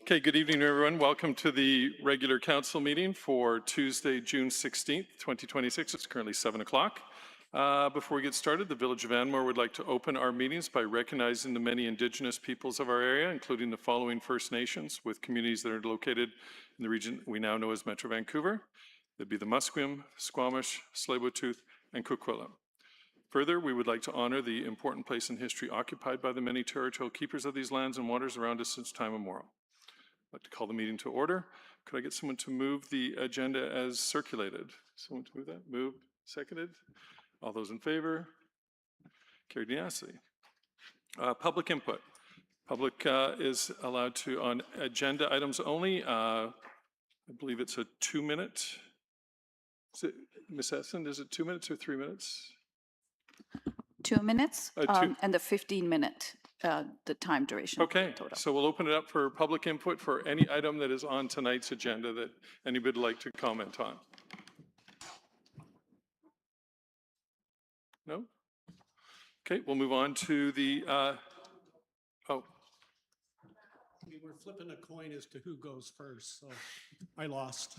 Okay, good evening, everyone. Welcome to the regular council meeting for Tuesday, June 16th, 2026. It's currently 7 o'clock. Before we get started, the Village of Anmore would like to open our meetings by recognizing the many Indigenous peoples of our area, including the following First Nations with communities that are located in the region we now know as Metro Vancouver. They'd be the Musqueam, Squamish, Tsleil-Waututh, and Coquitlam. Further, we would like to honor the important place in history occupied by the many territorial keepers of these lands and waters around us since time immemorial. I'd like to call the meeting to order. Could I get someone to move the agenda as circulated? Someone to move that? Moved, seconded. All those in favor? Carried unanimously. Public input. Public is allowed to, on agenda items only, I believe it's a 2-minute. Is it, Ms. Essen, is it 2 minutes or 3 minutes? 2 minutes and the 15-minute the time duration. Okay, so we'll open it up for public input for any item that is on tonight's agenda that anybody would like to comment on. No? Okay, we'll move on to the, We were flipping a coin as to who goes first, so I lost.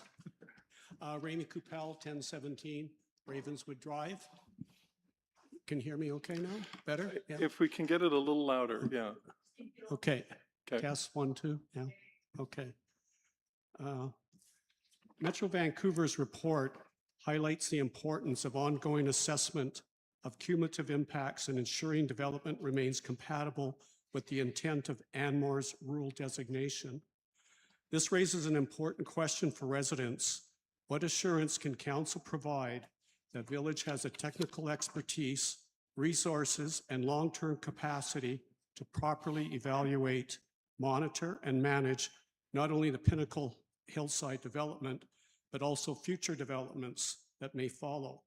Raimi Coupel, 1017 Ravenswood Drive. Can you hear me okay now? Better? Yeah. If we can get it a little louder, yeah. Okay. Okay. Test 1, 2, yeah, okay. Metro Vancouver's report highlights the importance of ongoing assessment of cumulative impacts and ensuring development remains compatible with the intent of Anmore's rural designation. This raises an important question for residents. What assurance can council provide that the village has a technical expertise, resources, and long-term capacity to properly evaluate, monitor, and manage not only the Pinnacle hillside development, but also future developments that may follow?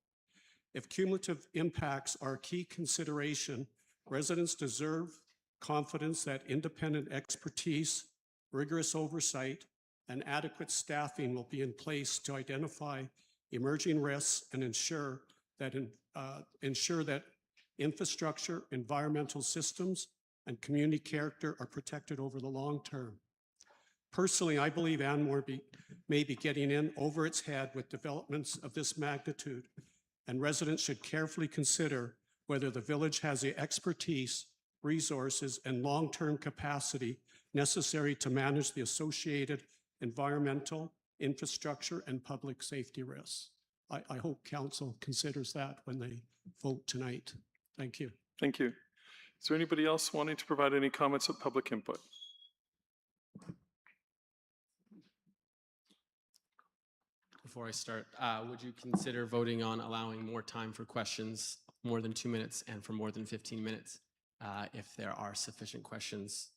If cumulative impacts are a key consideration, residents deserve confidence that independent expertise, rigorous oversight, and adequate staffing will be in place to identify emerging risks and ensure that infrastructure, environmental systems, and community character are protected over the long term. Personally, I believe Anmore may be getting in over its head with developments of this magnitude, and residents should carefully consider whether the village has the expertise, resources, and long-term capacity necessary to manage the associated environmental, infrastructure, and public safety risks. I hope council considers that when they vote tonight. Thank you. Thank you. Is there anybody else wanting to provide any comments of public input? Before I start, would you consider voting on allowing more time for questions, more than 2 minutes, and for more than 15 minutes, if there are sufficient questions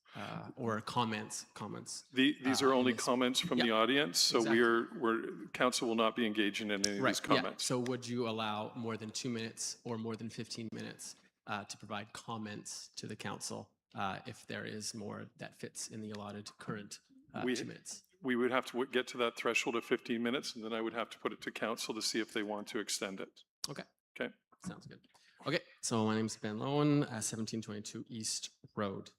or comments? These are only comments from the audience, so exactly. Council will not be engaging in any of these comments. Yeah. So would you allow more than 2 minutes or more than 15 minutes to provide comments to the council if there is more that fits in the allotted current 2 minutes? We would have to get to that threshold of 15 minutes, and then I would have to put it to council to see if they want to extend it. Okay. Okay. Sounds good. Okay, so my name is Ben Lowen, 1722 East Road.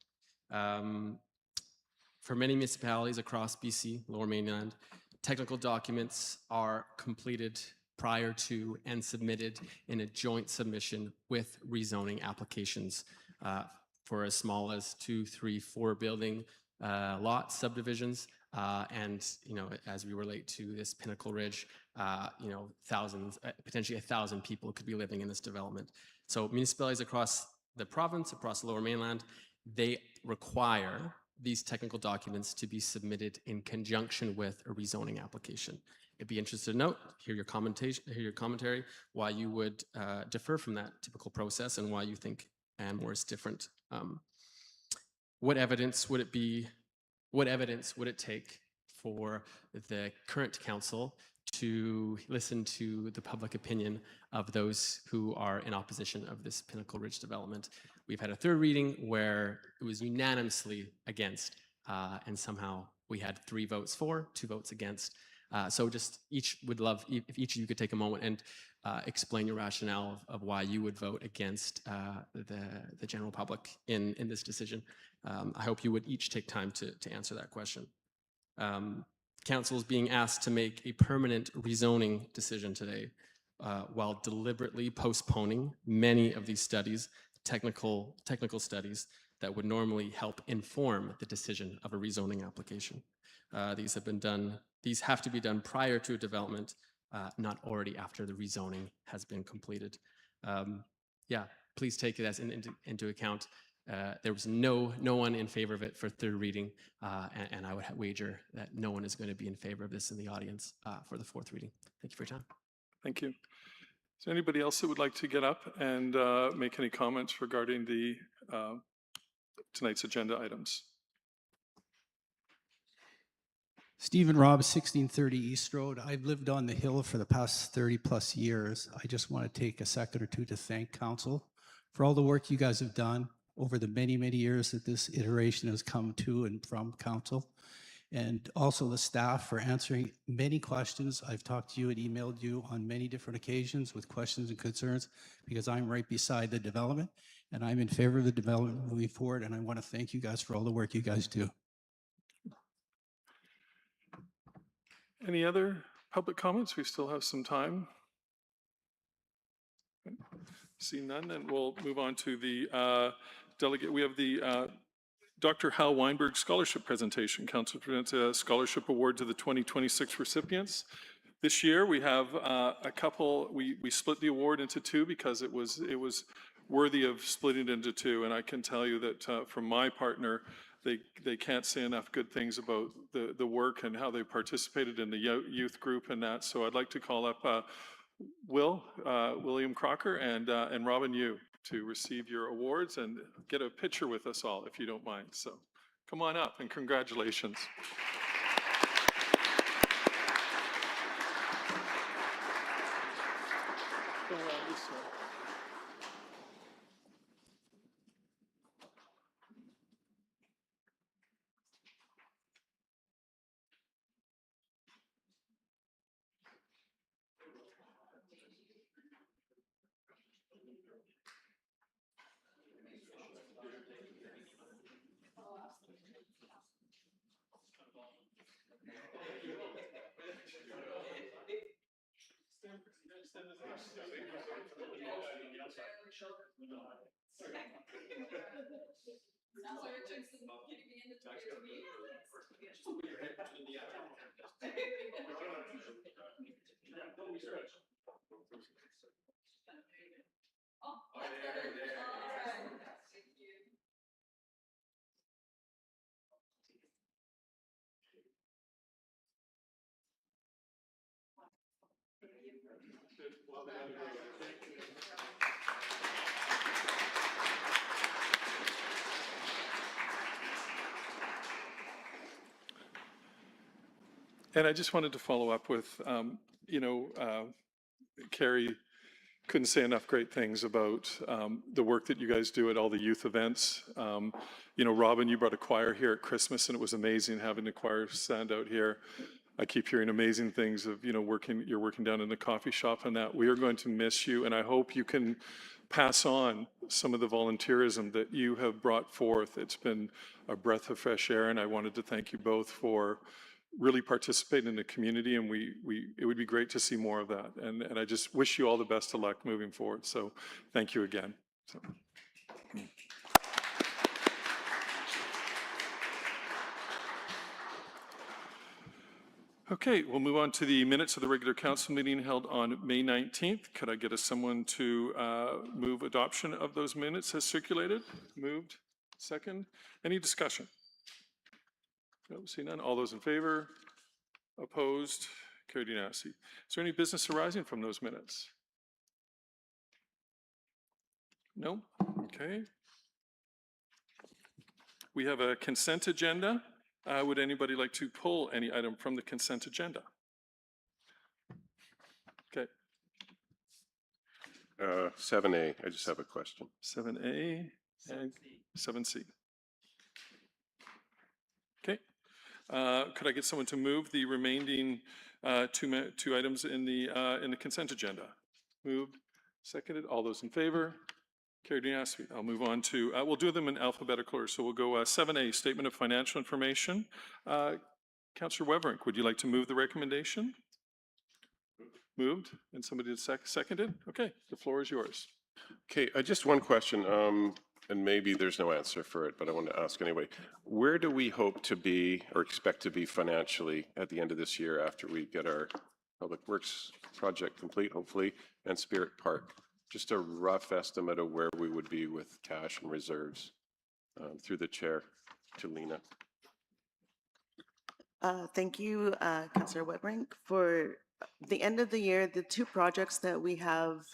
For many municipalities across BC, Lower Mainland, technical documents are completed prior to and submitted in a joint submission with rezoning applications for as small as 2, 3, 4 building lot subdivisions. And, as we relate to this Pinnacle Ridge, thousands, potentially 1,000 people could be living in this development. So municipalities across the province, across the Lower Mainland, they require these technical documents to be submitted in conjunction with a rezoning application. I'd be interested to note, hear your commentary, why you would defer from that typical process and why you think Anmore is different. What evidence would it take for the current council to listen to the public opinion of those who are in opposition of this Pinnacle Ridge development? We've had a third reading where it was unanimously against, and somehow we had 3 votes for, 2 votes against. So just would love if each of you could take a moment and explain your rationale of why you would vote against the general public in this decision. I hope you would each take time to answer that question. Council is being asked to make a permanent rezoning decision today while deliberately postponing many of these studies, technical studies that would normally help inform the decision of a rezoning application. These have to be done prior to a development, not already after the rezoning has been completed. Yeah, please take it as into account. There was no one in favor of it for third reading, and I would wager that no one is going to be in favor of this in the audience for the fourth reading. Thank you for your time. Thank you. Is there anybody else that would like to get up and make any comments regarding the tonight's agenda items? Stephen Robb, 1630 East Road. I've lived on the hill for the past 30 plus years. I just want to take a second or two to thank council for all the work you guys have done over the many, many years that this iteration has come to and from council. And also the staff for answering many questions. I've talked to you and emailed you on many different occasions with questions and concerns because I'm right beside the development and I'm in favor of the development moving forward. And I want to thank you guys for all the work you guys do. Any other public comments? We still have some time. See none, then we'll move on to the delegate. We have the Dr. Hal Weinberg Scholarship Presentation. Council presents a scholarship award to the 2026 recipients. This year we have a couple, we split the award into two because it was worthy of splitting it into two. And I can tell you that from my partner, they can't say enough good things about the work and how they participated in the youth group and that. So I'd like to call up William Crocker and Robin Yu to receive your awards and get a picture with us all, if you don't mind. So come on up and congratulations. Go around this way. And I just wanted to follow up with, Carrie couldn't say enough great things about the work that you guys do at all the youth events. Robin, you brought a choir here at Christmas, and it was amazing having the choir stand out here. I keep hearing amazing things of, you're working down in the coffee shop and that. We are going to miss you, and I hope you can pass on some of the volunteerism that you have brought forth. It's been a breath of fresh air, and I wanted to thank you both for really participating in the community, and it would be great to see more of that. And I just wish you all the best of luck moving forward. So thank you again. So. Okay, we'll move on to the minutes of the regular council meeting held on May 19th. Could I get someone to move adoption of those minutes as circulated? Moved. Second. Any discussion? No, see none. All those in favor? Opposed? Carried unanimously. Is there any business arising from those minutes? No? Okay. We have a consent agenda. Would anybody like to pull any item from the consent agenda? Okay. 7A, I just have a question. 7A and 7C. Okay. Could I get someone to move the remaining two items in the consent agenda? Moved, seconded. All those in favor? Carried unanimously. I'll move on to, we'll do them in alphabetical order. So we'll go 7A, Statement of Financial Information. Councillor Weberink, would you like to move the recommendation? Moved, and somebody to seconded? Okay, the floor is yours. Okay, just one question, and maybe there's no answer for it, but I want to ask anyway. Where do we hope to be or expect to be financially at the end of this year after we get our Public Works project complete, hopefully, and Spirit Park? Just a rough estimate of where we would be with cash and reserves through the chair to Lena. Thank you, Councillor Webrink. For the end of the year, the two projects that we have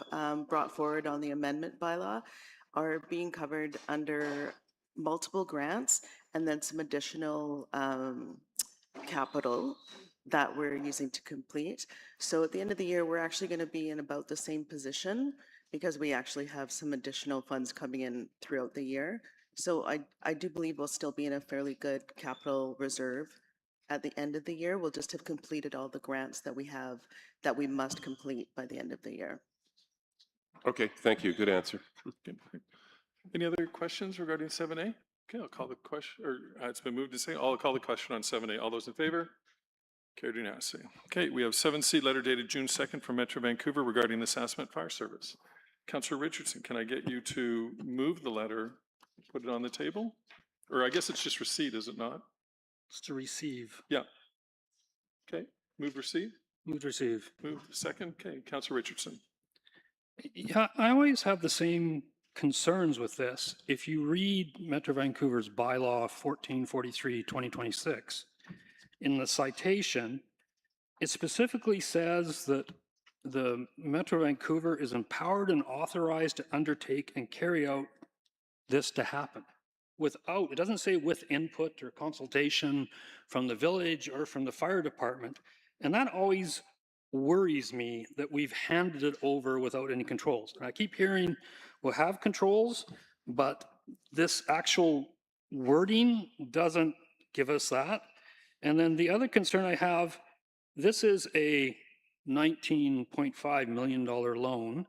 brought forward on the amendment bylaw are being covered under multiple grants and then some additional capital that we're using to complete. So at the end of the year, we're actually going to be in about the same position because we actually have some additional funds coming in throughout the year. So I do believe we'll still be in a fairly good capital reserve at the end of the year. We'll just have completed all the grants that we have that we must complete by the end of the year. Okay, thank you. Good answer. Any other questions regarding 7A? Okay, I'll call the question, or it's been moved to say, I'll call the question on 7A. All those in favor? Carried unanimously. Okay, we have 7C, letter dated June 2nd from Metro Vancouver regarding the Sassmont Fire Service. Councillor Richardson, can I get you to move the letter, put it on the table? Or I guess it's just receipt, is it not? It's to receive. Yeah. Okay, move receive? Move to receive. Move second. Okay, Councillor Richardson. Yeah, I always have the same concerns with this. If you read Metro Vancouver's bylaw 1443/2026, in the citation, it specifically says that the Metro Vancouver is empowered and authorized to undertake and carry out this to happen. Without, it doesn't say with input or consultation from the village or from the fire department. And that always worries me that we've handed it over without any controls. And I keep hearing we'll have controls, but this actual wording doesn't give us that. And then the other concern I have, this is a $19.5 million loan.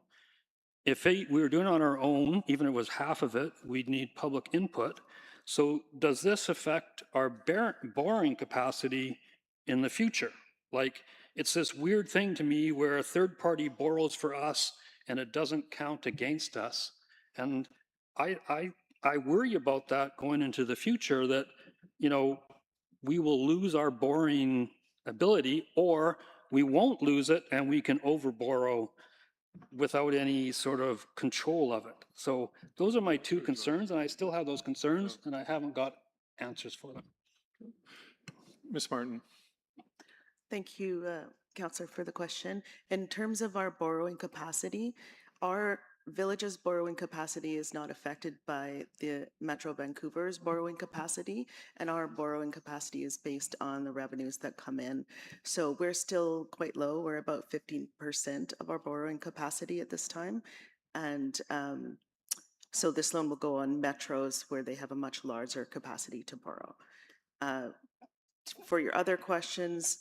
If we were doing it on our own, even if it was half of it, we'd need public input. So does this affect our borrowing capacity in the future? Like, it's this weird thing to me where a third party borrows for us and it doesn't count against us. And I worry about that going into the future, that, you know, we will lose our borrowing ability, or we won't lose it and we can overborrow without any sort of control of it. So those are my two concerns, and I still have those concerns, and I haven't got answers for them. Ms. Martin. Thank you, Councillor, for the question. In terms of our borrowing capacity, our village's borrowing capacity is not affected by the Metro Vancouver's borrowing capacity, and our borrowing capacity is based on the revenues that come in. So we're still quite low. We're about 15% of our borrowing capacity at this time. And so this loan will go on Metros where they have a much larger capacity to borrow. For your other questions,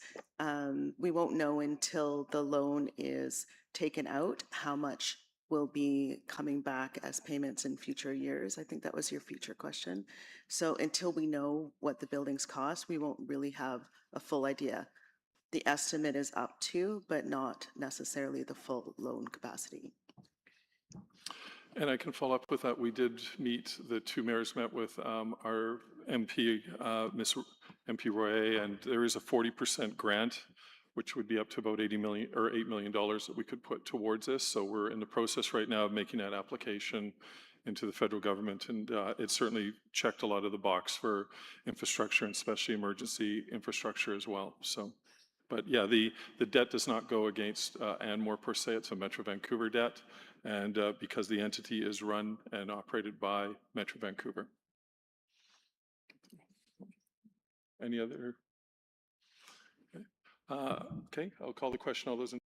we won't know until the loan is taken out how much will be coming back as payments in future years. I think that was your future question. So until we know what the buildings cost, we won't really have a full idea. The estimate is up to, but not necessarily the full loan capacity. And I can follow up with that. We did meet, the two mayors met with our MP, Ms. MP Royer, and there is a 40% grant, which would be up to about $80 million or $8 million that we could put towards this. So we're in the process right now of making that application into the federal government, and it certainly checked a lot of the box for infrastructure, and especially emergency infrastructure as well. So, but yeah, the debt does not go against Anmore per se. It's a Metro Vancouver debt, and because the entity is run and operated by Metro Vancouver. Any other? Okay, I'll call the question. All those in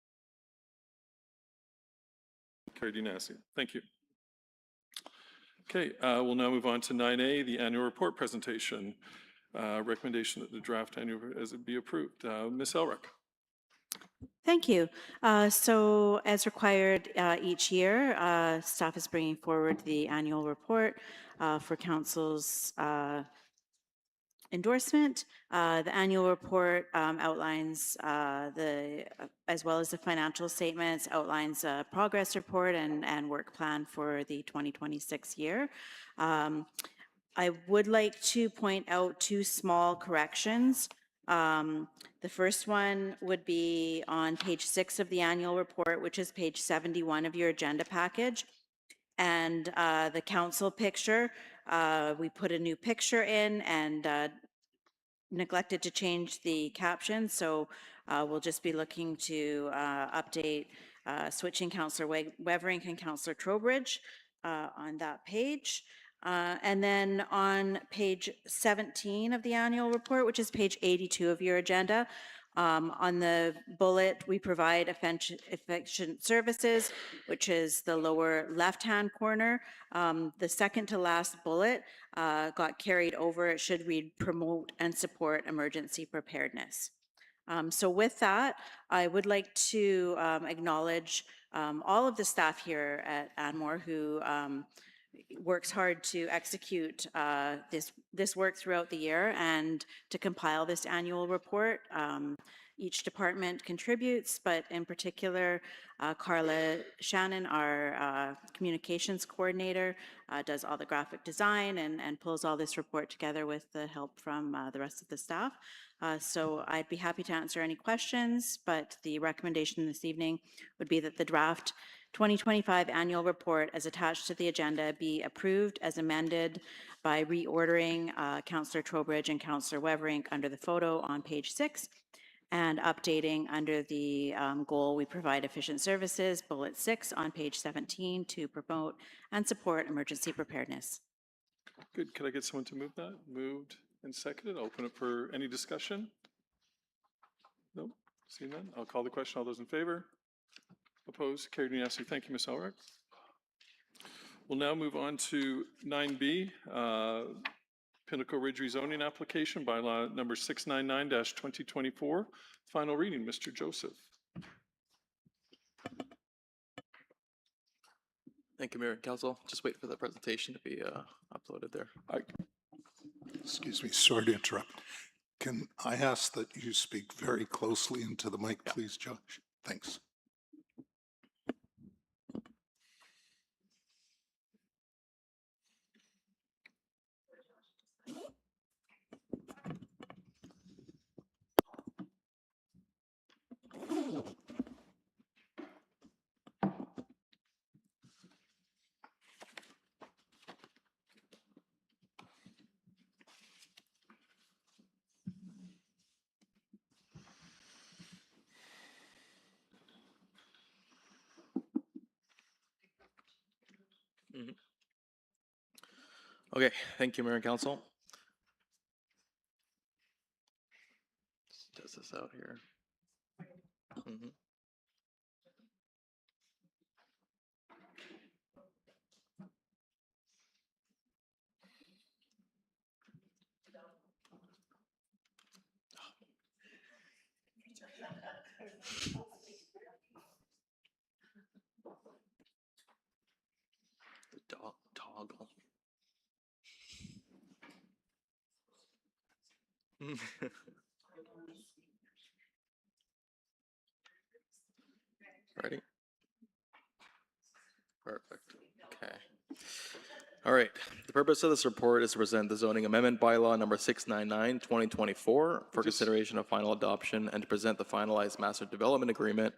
carried unanimously. Thank you. Okay, we'll now move on to 9A, the annual report presentation. Recommendation that the draft annual as it be approved. Ms. Elrick. Thank you. So as required each year, staff is bringing forward the annual report for council's endorsement. The annual report outlines as well as the financial statements, outlines a progress report and work plan for the 2026 year. I would like to point out two small corrections. The first one would be on page 6 of the annual report, which is page 71 of your agenda package. And the council picture, we put a new picture in and neglected to change the caption. So we'll just be looking to update switching Councillor Weverink and Councillor Trowbridge on that page. And then on page 17 of the annual report, which is page 82 of your agenda, on the bullet, we provide efficient services, which is the lower left-hand corner. The second to last bullet got carried over. It should read promote and support emergency preparedness. So with that, I would like to acknowledge all of the staff here at Anmore who works hard to execute this work throughout the year and to compile this annual report. Each department contributes, but in particular, Carla Shannon, our communications coordinator, does all the graphic design and pulls all this report together with the help from the rest of the staff. So I'd be happy to answer any questions, but the recommendation this evening would be that the draft 2025 annual report as attached to the agenda be approved as amended by reordering Councillor Trowbridge and Councillor Weverink under the photo on page 6 and updating under the goal we provide efficient services, bullet 6 on page 17 to promote and support emergency preparedness. Good. Could I get someone to move that? Moved and seconded. I'll open it for any discussion. No? See none? I'll call the question. All those in favor? Opposed? Carried unanimously. Thank you, Ms. Elrick. We'll now move on to 9B, Pinnacle Ridge rezoning application, bylaw number 699-2024. Final reading, Mr. Joseph. Thank you, Mayor and Council. Just wait for the presentation to be uploaded there. Excuse me, sorry to interrupt. Can I ask that you speak very closely into the mic, please, Josh? Thanks. Okay, thank you, Mayor and Council. Let's test this out here. The toggle. Ready? Perfect. Okay. All right. The purpose of this report is to present the zoning amendment bylaw number 699-2024 for consideration of final adoption and to present the finalized master development agreement.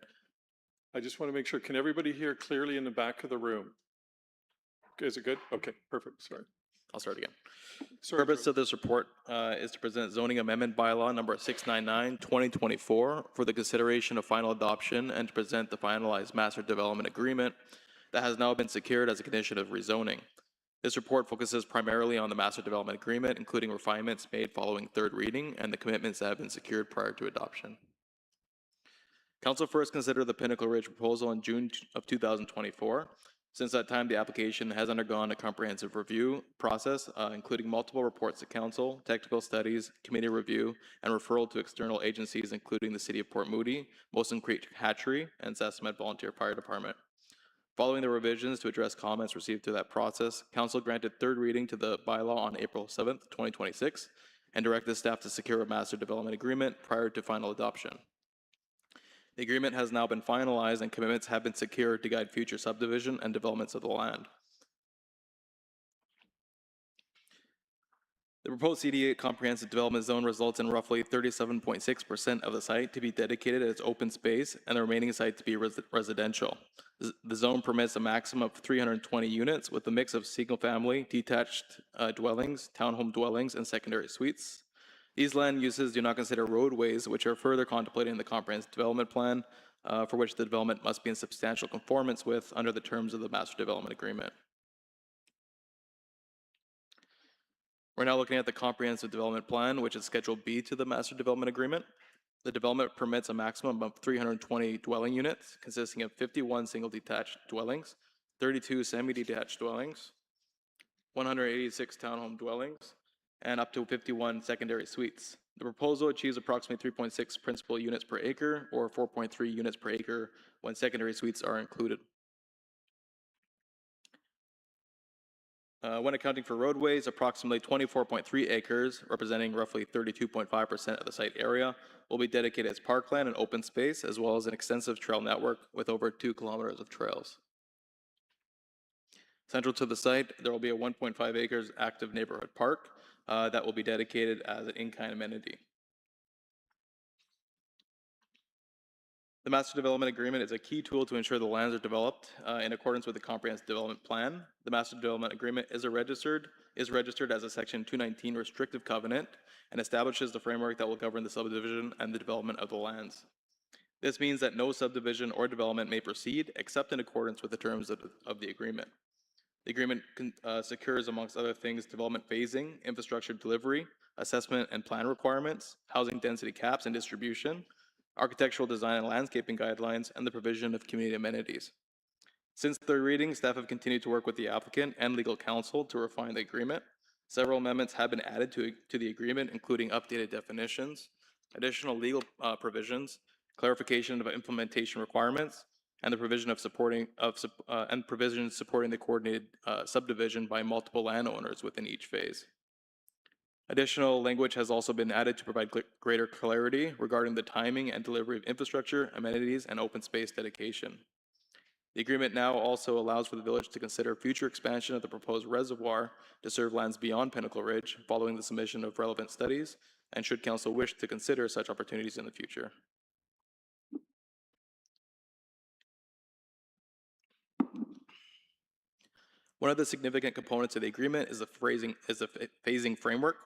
I just want to make sure, can everybody hear clearly in the back of the room? Is it good? Okay, perfect. Sorry. I'll start again. Sorry, The purpose of this report is to present zoning amendment bylaw number 699-2024 for the consideration of final adoption and to present the finalized master development agreement that has now been secured as a condition of rezoning. This report focuses primarily on the master development agreement, including refinements made following third reading and the commitments that have been secured prior to adoption. Council first considered the Pinnacle Ridge proposal in June of 2024. Since that time, the application has undergone a comprehensive review process, including multiple reports to council, technical studies, committee review, and referral to external agencies, including the City of Port Moody, Molson Creek Hatchery, and Sasamet Volunteer Fire Department. Following the revisions to address comments received through that process, council granted third reading to the bylaw on April 7th, 2026, and directed staff to secure a master development agreement prior to final adoption. The agreement has now been finalized and commitments have been secured to guide future subdivision and developments of the land. The proposed CDA comprehensive development zone results in roughly 37.6% of the site to be dedicated as open space and the remaining site to be residential. The zone permits a maximum of 320 units with a mix of single-family, detached dwellings, townhome dwellings, and secondary suites. These land uses do not consider roadways, which are further contemplated in the comprehensive development plan, for which the development must be in substantial conformance with under the terms of the master development agreement. We're now looking at the comprehensive development plan, which is Schedule B to the master development agreement. The development permits a maximum of 320 dwelling units, consisting of 51 single detached dwellings, 32 semi-detached dwellings, 186 townhome dwellings, and up to 51 secondary suites. The proposal achieves approximately 3.6 principal units per acre, or 4.3 units per acre when secondary suites are included. When accounting for roadways, approximately 24.3 acres, representing roughly 32.5% of the site area, will be dedicated as parkland and open space, as well as an extensive trail network with over 2 kilometers of trails. Central to the site, there will be a 1.5 acres active neighborhood park that will be dedicated as an in-kind amenity. The Master Development Agreement is a key tool to ensure the lands are developed in accordance with the Comprehensive Development Plan. The Master Development Agreement is registered as a Section 219 restrictive covenant and establishes the framework that will govern the subdivision and the development of the lands. This means that no subdivision or development may proceed except in accordance with the terms of the agreement. The agreement secures, amongst other things, development phasing, infrastructure delivery, assessment and plan requirements, housing density caps and distribution, architectural design and landscaping guidelines, and the provision of community amenities. Since third reading, staff have continued to work with the applicant and legal counsel to refine the agreement. Several amendments have been added to the agreement, including updated definitions, additional legal provisions, clarification of implementation requirements, and the provision of provisions supporting the coordinated subdivision by multiple landowners within each phase. Additional language has also been added to provide greater clarity regarding the timing and delivery of infrastructure, amenities, and open space dedication. The agreement now also allows for the village to consider future expansion of the proposed reservoir to serve lands beyond Pinnacle Ridge following the submission of relevant studies, and should council wish to consider such opportunities in the future. One of the significant components of the agreement is the phasing framework.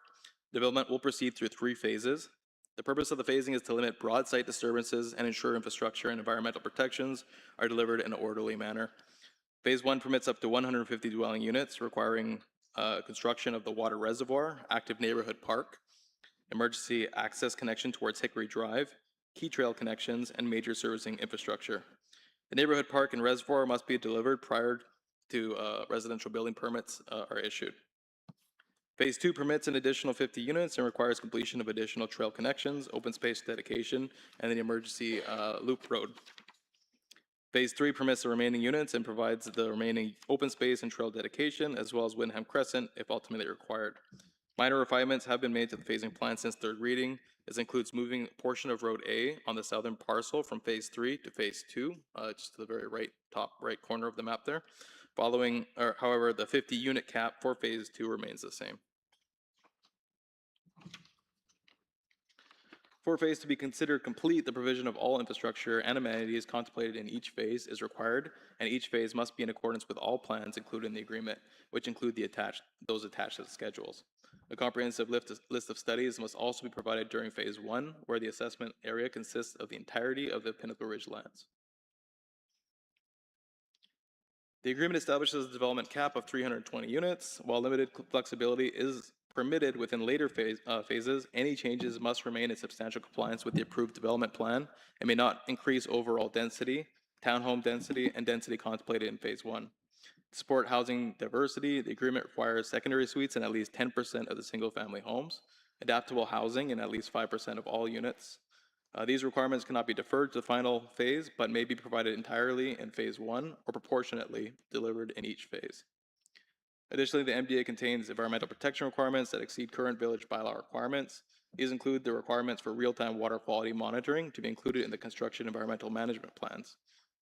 Development will proceed through 3 phases. The purpose of the phasing is to limit broad site disturbances and ensure infrastructure and environmental protections are delivered in an orderly manner. Phase 1 permits up to 150 dwelling units, requiring construction of the water reservoir, active neighborhood park, emergency access connection towards Hickory Drive, key trail connections, and major servicing infrastructure. The neighborhood park and reservoir must be delivered prior to residential building permits are issued. Phase 2 permits an additional 50 units and requires completion of additional trail connections, open space dedication, and the emergency loop road. Phase 3 permits the remaining units and provides the remaining open space and trail dedication, as well as Windham Crescent if ultimately required. Minor refinements have been made to the phasing plan since third reading. This includes moving a portion of Road A on the southern parcel from Phase 3 to Phase 2, just to the very top right corner of the map there. However, the 50 unit cap for Phase 2 remains the same. For phase to be considered complete, the provision of all infrastructure and amenities contemplated in each phase is required, and each phase must be in accordance with all plans included in the agreement, which include those attached to the schedules. A comprehensive list of studies must also be provided during phase 1, where the assessment area consists of the entirety of the Pinnacle Ridge lands. The agreement establishes a development cap of 320 units. While limited flexibility is permitted within later phases, any changes must remain in substantial compliance with the approved development plan and may not increase overall density, townhome density, and density contemplated in phase 1. To support housing diversity, the agreement requires secondary suites in at least 10% of the single-family homes, adaptable housing in at least 5% of all units. These requirements cannot be deferred to the final phase, but may be provided entirely in phase 1 or proportionately delivered in each phase. Additionally, the MDA contains environmental protection requirements that exceed current village bylaw requirements. These include the requirements for real-time water quality monitoring to be included in the construction environmental management plans.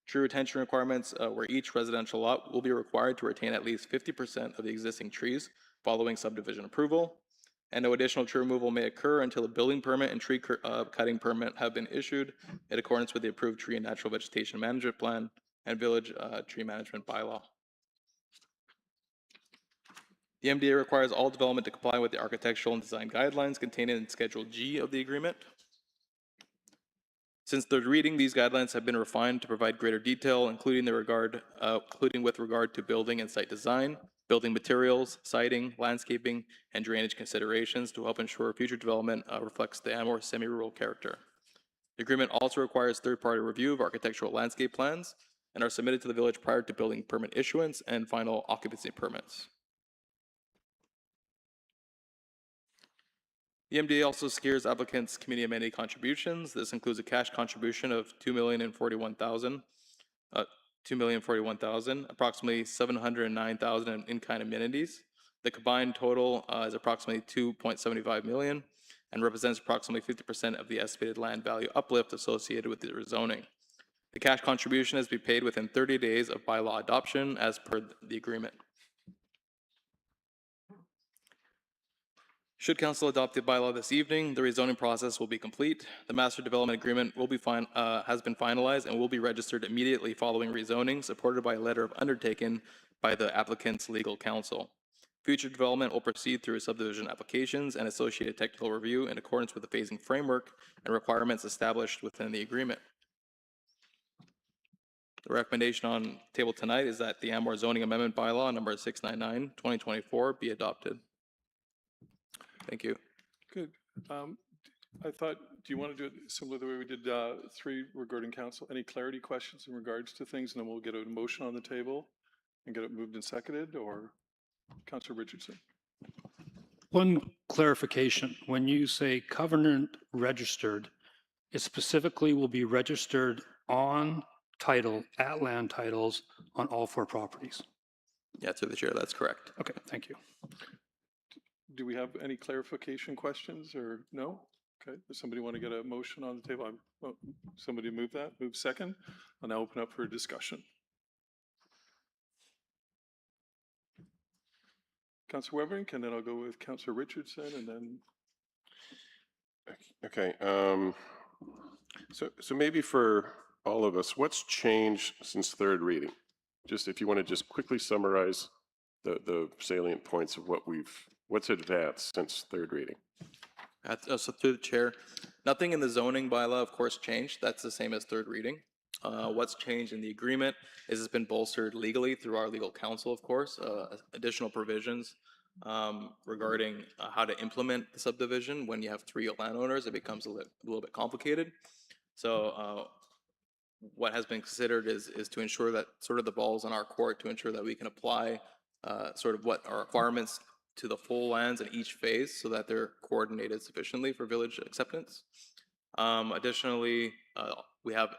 Tree retention requirements where each residential lot will be required to retain at least 50% of the existing trees following subdivision approval. And no additional tree removal may occur until a building permit and tree cutting permit have been issued in accordance with the approved tree and natural vegetation management plan and village tree management bylaw. The MDA requires all development to comply with the architectural and design guidelines contained in Schedule G of the agreement. Since third reading, these guidelines have been refined to provide greater detail, including with regard to building and site design, building materials, siting, landscaping, and drainage considerations to help ensure future development reflects the Anmore semi-rural character. The agreement also requires third-party review of architectural landscape plans and are submitted to the village prior to building permit issuance and final occupancy permits. The MDA also secures applicants' community amenity contributions. This includes a cash contribution of $2,041,000, approximately $709,000 in in-kind amenities. The combined total is approximately $2.75 million and represents approximately 50% of the estimated land value uplift associated with the rezoning. The cash contribution is to be paid within 30 days of bylaw adoption as per the agreement. Should Council adopt the bylaw this evening, the rezoning process will be complete. The master development agreement will be has been finalized and will be registered immediately following rezoning, supported by a letter of undertaking by the applicant's legal counsel. Future development will proceed through subdivision applications and associated technical review in accordance with the phasing framework and requirements established within the agreement. The recommendation on the table tonight is that the Anmore zoning amendment bylaw number 699/2024 be adopted. Thank you. Good. I thought, do you want to do it similar to the way we did 3 regarding council? Any clarity questions in regards to things, and then we'll get a motion on the table and get it moved and seconded, or Councillor Richardson? One clarification, when you say covenant registered, it specifically will be registered on title, at land titles on all 4 properties. Yeah, through the chair, that's correct. Okay, thank you. Do we have any clarification questions, or no? Okay, does somebody want to get a motion on the table? Somebody move that, move second. I'll now open up for discussion. Councillor Weberink, and then I'll go with Councillor Richardson, and then. Okay, so maybe for all of us, what's changed since third reading? Just if you want to just quickly summarize the salient points of what's advanced since third reading. So through the chair, nothing in the zoning bylaw, of course, changed. That's the same as third reading. What's changed in the agreement is it's been bolstered legally through our legal counsel, of course, additional provisions regarding how to implement the subdivision. When you have 3 landowners, it becomes a little bit complicated. So what has been considered is to ensure that sort of the ball's in our court to ensure that we can apply sort of what our requirements to the full lands in each phase so that they're coordinated sufficiently for village acceptance. Additionally, we have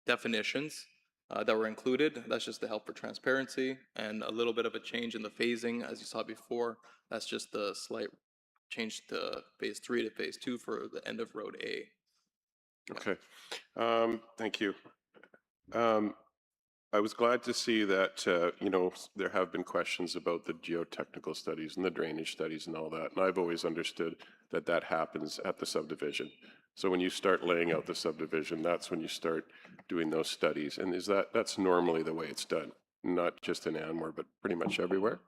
definitions that were included. That's just to help for transparency, and a little bit of a change in the phasing, as you saw before. That's just the slight change to phase 3 to phase 2 for the end of Road A. Okay, thank you. I was glad to see that, there have been questions about the geotechnical studies and the drainage studies and all that. And I've always understood that happens at the subdivision. So when you start laying out the subdivision, that's when you start doing those studies. And that's normally the way it's done, not just in Anmore, but pretty much everywhere?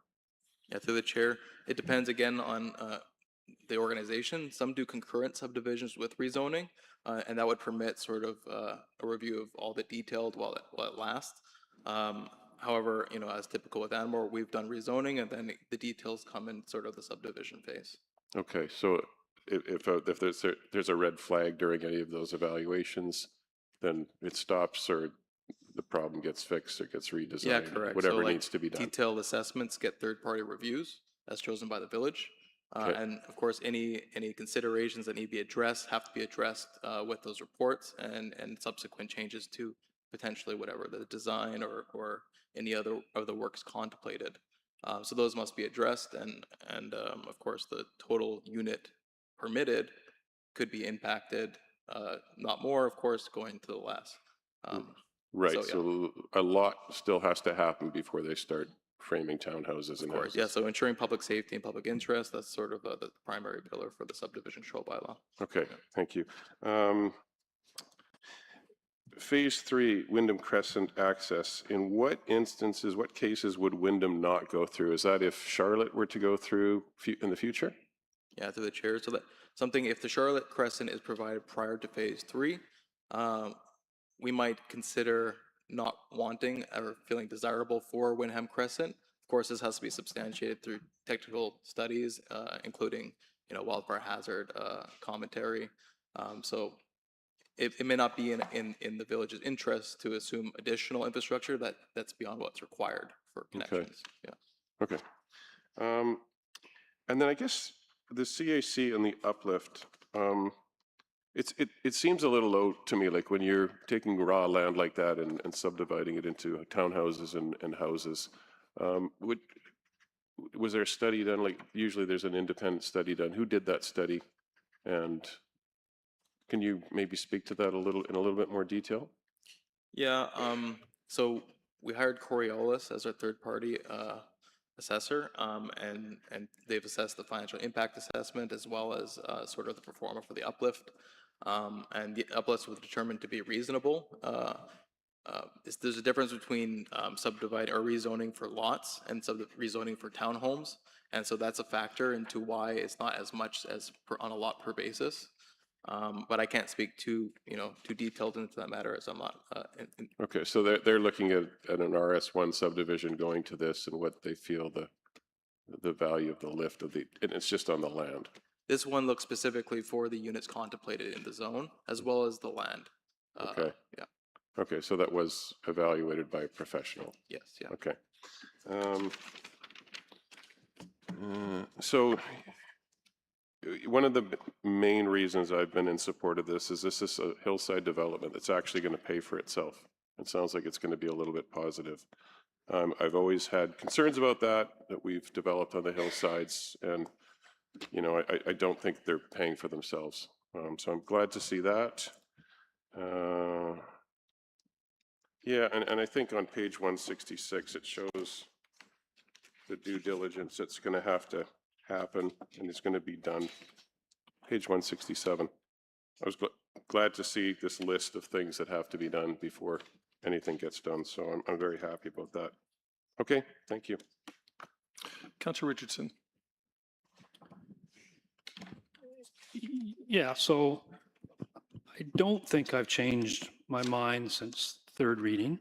Yeah, through the chair, it depends again on the organization. Some do concurrent subdivisions with rezoning, and that would permit sort of a review of all the detailed while it lasts. However, as typical with Anmore, we've done rezoning, and then the details come in sort of the subdivision phase. Okay, so if there's a red flag during any of those evaluations, then it stops, or the problem gets fixed or gets redesigned. Yeah, correct. Whatever needs to be done. Detailed assessments get third-party reviews as chosen by the village. Okay. And of course, any considerations that need to be addressed have to be addressed with those reports and subsequent changes to potentially whatever the design or any other of the works contemplated. So those must be addressed, and of course, the total unit permitted could be impacted, not more, of course, going to the less. Right, yeah. so a lot still has to happen before they start framing townhouses Of and course, houses. yeah, so ensuring public safety and public interest, that's sort of the primary pillar for the subdivision control bylaw. Okay, thank you. Phase 3, Wyndham Crescent access. In what instances, what cases would Wyndham not go through? Is that if Charlotte were to go through in the future? Yeah, through the chair, so that something, if the Charlotte Crescent is provided prior to phase 3, we might consider not wanting or feeling desirable for Wyndham Crescent. Of course, this has to be substantiated through technical studies, including, wildfire hazard commentary. So it may not be in the village's interest to assume additional infrastructure that's beyond what's required for connections. Yeah. Okay. And then I guess the CAC and the uplift, it seems a little low to me, like when you're taking raw land like that and subdividing it into townhouses and houses. Was there a study done? Like usually there's an independent study done. Who did that study? And can you maybe speak to that in a little bit more detail? Yeah, so we hired Coriolis as our third-party assessor, and they've assessed the financial impact assessment as well as sort of the performer for the uplift. And the uplift was determined to be reasonable. There's a difference between subdividing or rezoning for lots and rezoning for townhomes, and so that's a factor into why it's not as much as on a lot per basis. But I can't speak too detailed into that matter, as I'm not. Okay, so they're looking at an RS1 subdivision going to this and what they feel the value of the lift of and it's just on the land. This one looks specifically for the units contemplated in the zone, as well as the land. Okay. Yeah. Okay, so that was evaluated by a professional. Yes, yeah. Okay. So one of the main reasons I've been in support of this is a hillside development that's actually going to pay for itself. It sounds like it's going to be a little bit positive. I've always had concerns about that we've developed on the hillsides, and I don't think they're paying for themselves. So I'm glad to see that. Yeah, and I think on page 166, it shows the due diligence that's going to have to happen and it's going to be done. Page 167. I was glad to see this list of things that have to be done before anything gets done. So I'm very happy about that. Okay, thank you. Councillor Richardson. Yeah, so I don't think I've changed my mind since third reading.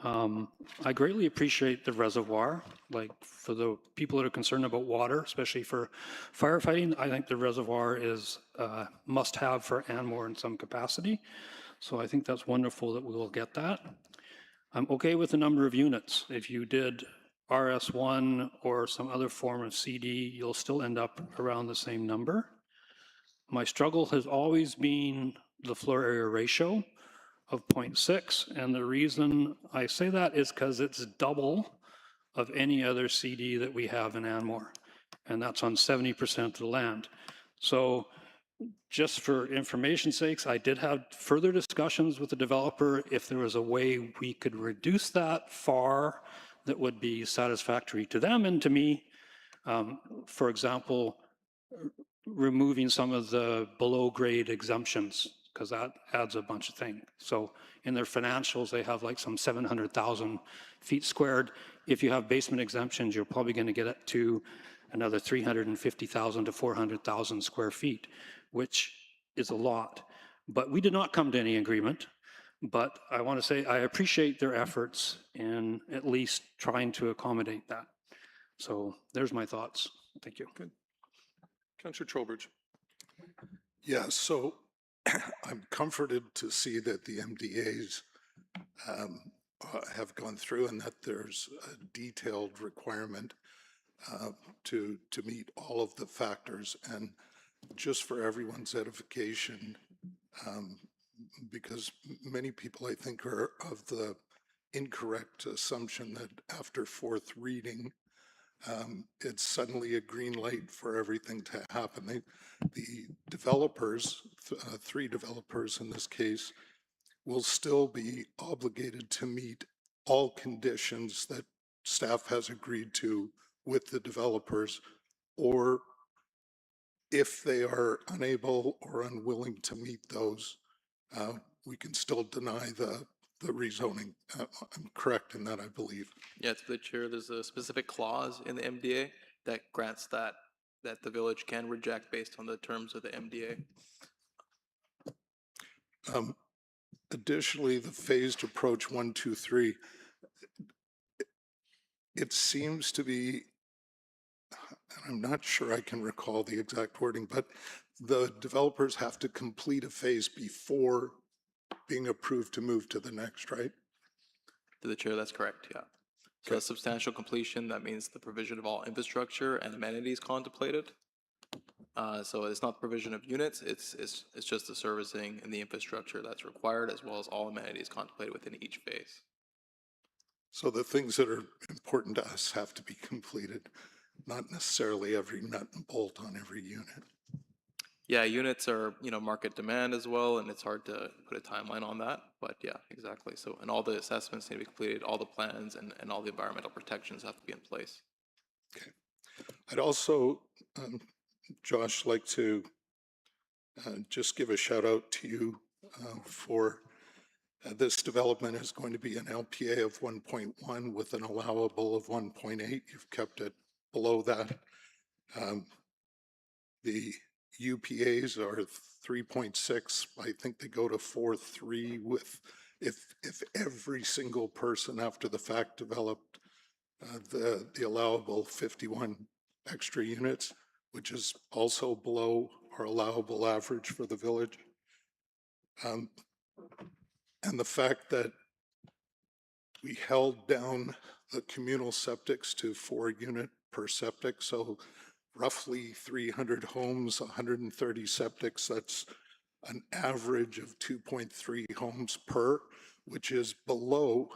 I greatly appreciate the reservoir, like for the people that are concerned about water, especially for firefighting. I think the reservoir is must have for Anmore in some capacity. So I think that's wonderful that we will get that. I'm okay with the number of units. If you did RS1 or some other form of CD, you'll still end up around the same number. My struggle has always been the floor area ratio of 0.6, and the reason I say that is because it's double of any other CD that we have in Anmore, and that's on 70% of the land. So just for information's sakes, I did have further discussions with the developer if there was a way we could reduce that far that would be satisfactory to them and to me. For example, removing some of the below grade exemptions, because that adds a bunch of things. So in their financials, they have like some 700,000 feet squared. If you have basement exemptions, you're probably going to get it to another 350,000 to 400,000 square feet, which is a lot. But we did not come to any agreement. But I want to say I appreciate their efforts in at least trying to accommodate that. So there's my thoughts. Thank you. Good. Councillor Trowbridge. Yeah, so I'm comforted to see that the MDAs have gone through and that there's a detailed requirement to meet all of the factors. And just for everyone's edification, because many people I think are of the incorrect assumption that after fourth reading, it's suddenly a green light for everything to happen. The developers, three developers in this case, will still be obligated to meet all conditions that staff has agreed to with the developers, or if they are unable or unwilling to meet those, we can still deny the rezoning. I'm correct in that, I believe. Yeah, to the chair, there's a specific clause in the MDA that grants that the village can reject based on the terms of the MDA. Additionally, the phased approach 1, 2, 3, it seems to be, and I'm not sure I can recall the exact wording, but the developers have to complete a phase before being approved to move to the next, right? To the chair, that's correct, yeah. So a substantial completion, that means the provision of all infrastructure and amenities contemplated. So it's not the provision of units, it's just the servicing and the infrastructure that's required, as well as all amenities contemplated within each phase. So the things that are important to us have to be completed, not necessarily every nut and bolt on every unit. Yeah, units are, market demand as well, and it's hard to put a timeline on that, but yeah, exactly. So, and all the assessments need to be completed, all the plans and all the environmental protections have to be in place. Okay. I'd also, Josh, like to just give a shout out to you for this development is going to be an LPA of 1.1 with an allowable of 1.8. You've kept it below that. The UPAs are 3.6. I think they go to 4.3 with if every single person after the fact developed the allowable 51 extra units, which is also below our allowable average for the village. And the fact that we held down the communal septics to 4 unit per septic, so roughly 300 homes, 130 septics, that's an average of 2.3 homes per, which is below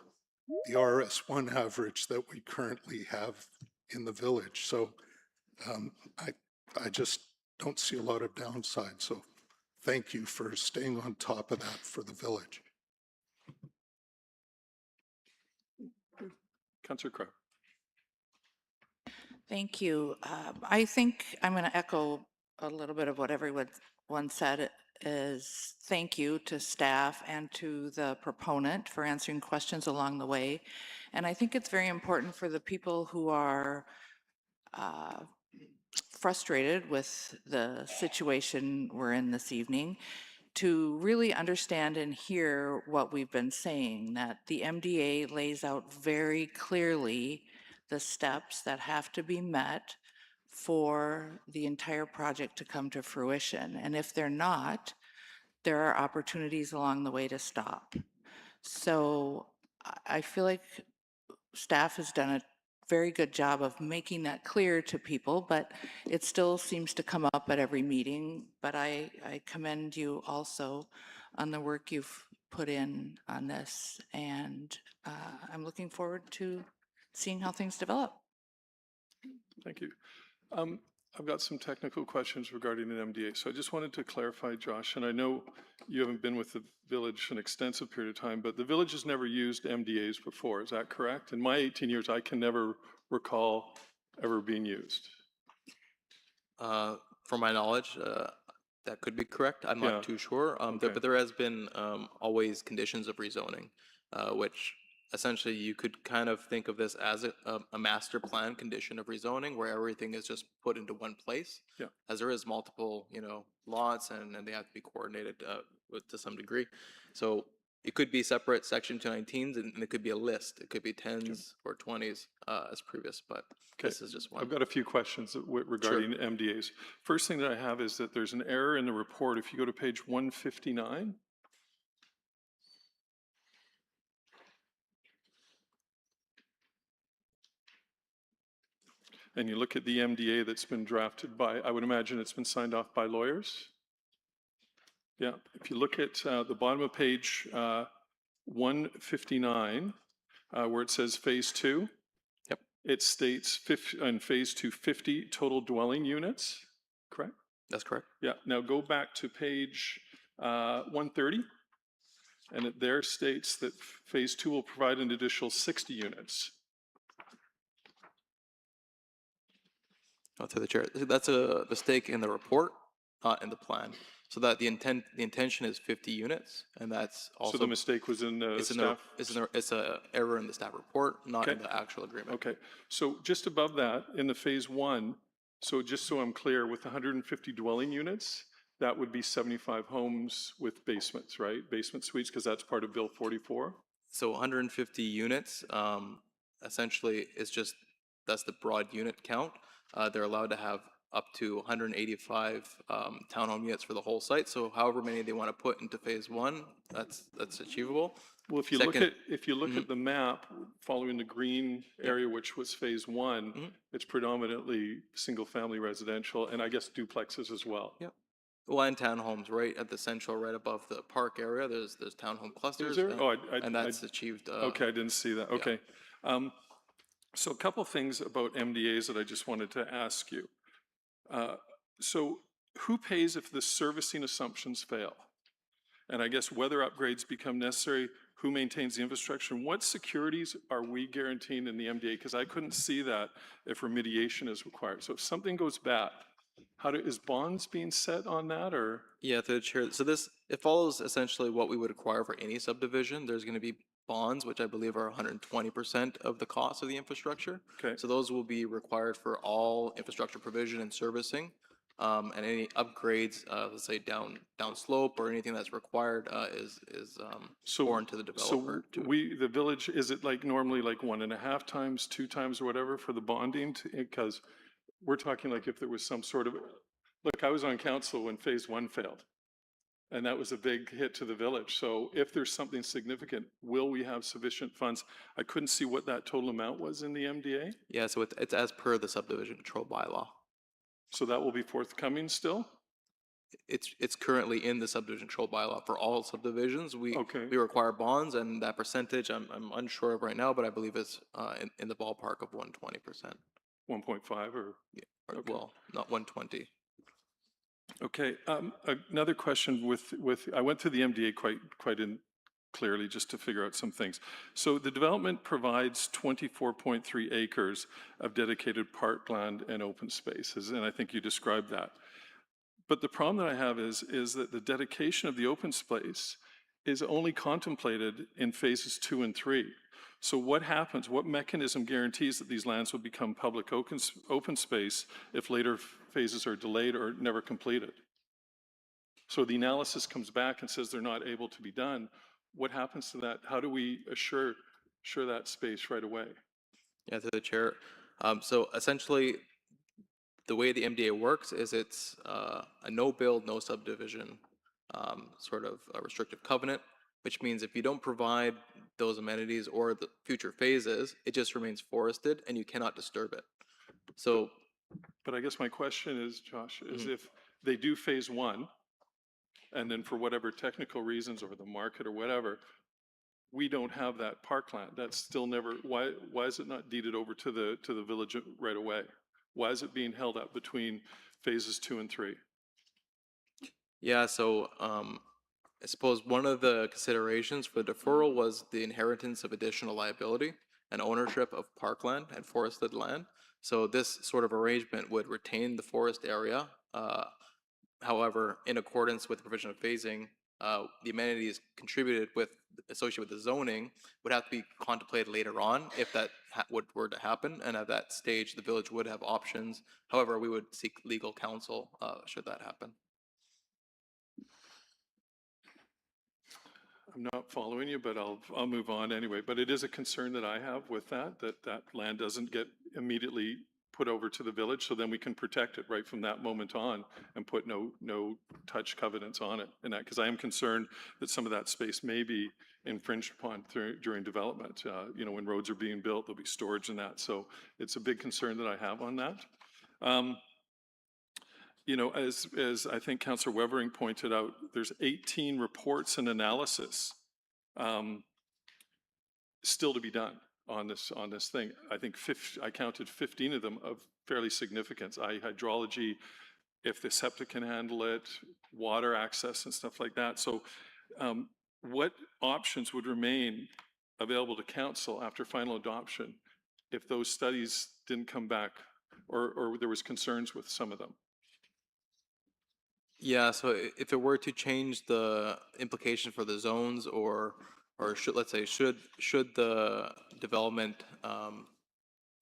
the RS1 average that we currently have in the village. So I just don't see a lot of downside. So thank you for staying on top of that for the village. Councillor Crowe. Thank you. I think I'm going to echo a little bit of what everyone said is thank you to staff and to the proponent for answering questions along the way. And I think it's very important for the people who are frustrated with the situation we're in this evening to really understand and hear what we've been saying, that the MDA lays out very clearly the steps that have to be met for the entire project to come to fruition. And if they're not, there are opportunities along the way to stop. So I feel like staff has done a very good job of making that clear to people, but it still seems to come up at every meeting. But I commend you also on the work you've put in on this, and I'm looking forward to seeing how things develop. Thank you. I've got some technical questions regarding an MDA. So I just wanted to clarify, Josh, and I know you haven't been with the village an extensive period of time, but the village has never used MDAs before. Is that correct? In my 18 years, I can never recall ever being used. From my knowledge, that could be correct. I'm not too sure. But there has been always conditions of rezoning, which essentially you could kind of think of this as a master plan condition of rezoning where everything is just put into one place. Yeah. As there is multiple, lots and they have to be coordinated to some degree. So it could be separate section 219s and it could be a list. It could be 10s or 20s as previous, but this is just one. I've got a few questions regarding MDAs. First thing that I have is that there's an error in the report. If you go to page 159, and you look at the MDA that's been drafted by, I would imagine it's been signed off by lawyers. Yeah, if you look at the bottom of page 159, where it says phase 2, it states in phase 2, 50 total dwelling units, correct? That's correct. Yeah, now go back to page 130, and it there states that phase 2 will provide an additional 60 units. To the chair. That's a mistake in the report, not in the plan. So that the intention is 50 units, and that's also. So the mistake was in the staff? It's a error in the staff report, not Okay. in the actual agreement. Okay, so just above that, in the phase 1, so just so I'm clear, with 150 dwelling units, that would be 75 homes with basements, right? Basement suites, because that's part of Bill 44? So 150 units, essentially is just, that's the broad unit count. They're allowed to have up to 185 townhome units for the whole site. So however many they want to put into phase 1, that's achievable. Well, if you look at the map, following the green area, which was phase 1, it's predominantly single-family residential, and I guess duplexes as well. Yep. Well, and townhomes, right at the central, right above the park area, there's townhome clusters. Is there? And that's achieved. Okay, I didn't see that. Okay. So a couple things about MDAs that I just wanted to ask you. So who pays if the servicing assumptions fail? And I guess whether upgrades become necessary, who maintains the infrastructure? And what securities are we guaranteeing in the MDA? Because I couldn't see that if remediation is required. So if something goes bad, is bonds being set on that, or? Yeah, through the chair. So it follows essentially what we would require for any subdivision. There's going to be bonds, which I believe are 120% of the cost of the infrastructure. Okay. So those will be required for all infrastructure provision and servicing. And any upgrades, let's say down slope or anything that's required is foreign to the developer. So the village, is it like normally like 1.5 times, 2 times or whatever for the bonding? Because we're talking like if there was some sort of, look, I was on council when phase 1 failed. And that was a big hit to the village. So if there's something significant, will we have sufficient funds? I couldn't see what that total amount was in the MDA. Yeah, so it's as per the subdivision control bylaw. So that will be forthcoming still? It's currently in the subdivision control bylaw for all subdivisions. We require bonds, and that percentage I'm unsure of right now, but I believe it's in the ballpark of 120%. 1.5 or? Yeah, well, not 120. Okay, another question I went through the MDA quite clearly just to figure out some things. So the development provides 24.3 acres of dedicated parkland and open spaces, and I think you described that. But the problem that I have is that the dedication of the open space is only contemplated in phases 2 and 3. So what happens, what mechanism guarantees that these lands will become public open space if later phases are delayed or never completed? So the analysis comes back and says they're not able to be done. What happens to that? How do we assure that space right away? Yeah, to the chair. So essentially, the way the MDA works is it's a no build, no subdivision sort of a restrictive covenant, which means if you don't provide those amenities or the future phases, it just remains forested and you cannot disturb it. So, but I guess my question is, Josh, is if they do phase 1, and then for whatever technical reasons or the market or whatever, we don't have that parkland. That's still never, why is it not deeded over to the village right away? Why is it being held up between phases 2 and 3? Yeah, so I suppose one of the considerations for deferral was the inheritance of additional liability and ownership of parkland and forested land. So this sort of arrangement would retain the forest area. However, in accordance with the provision of phasing, the amenities associated with the zoning would have to be contemplated later on if that were to happen. And at that stage, the village would have options. However, we would seek legal counsel should that happen. I'm not following you, but I'll move on anyway. But it is a concern that I have with that land doesn't get immediately put over to the village, so then we can protect it right from that moment on and put no touch covenants on it. And that, because I am concerned that some of that space may be infringed upon during development. When roads are being built, there'll be storage in that. So it's a big concern that I have on that. As I think Councillor Wevering pointed out, there's 18 reports and analysis still to be done. on this thing. I think I counted 15 of them of fairly significance, i.e. hydrology, if the septic can handle it, water access and stuff like that. So what options would remain available to council after final adoption if those studies didn't come back or there was concerns with some of them? Yeah, so if it were to change the implication for the zones or should, let's say, should the development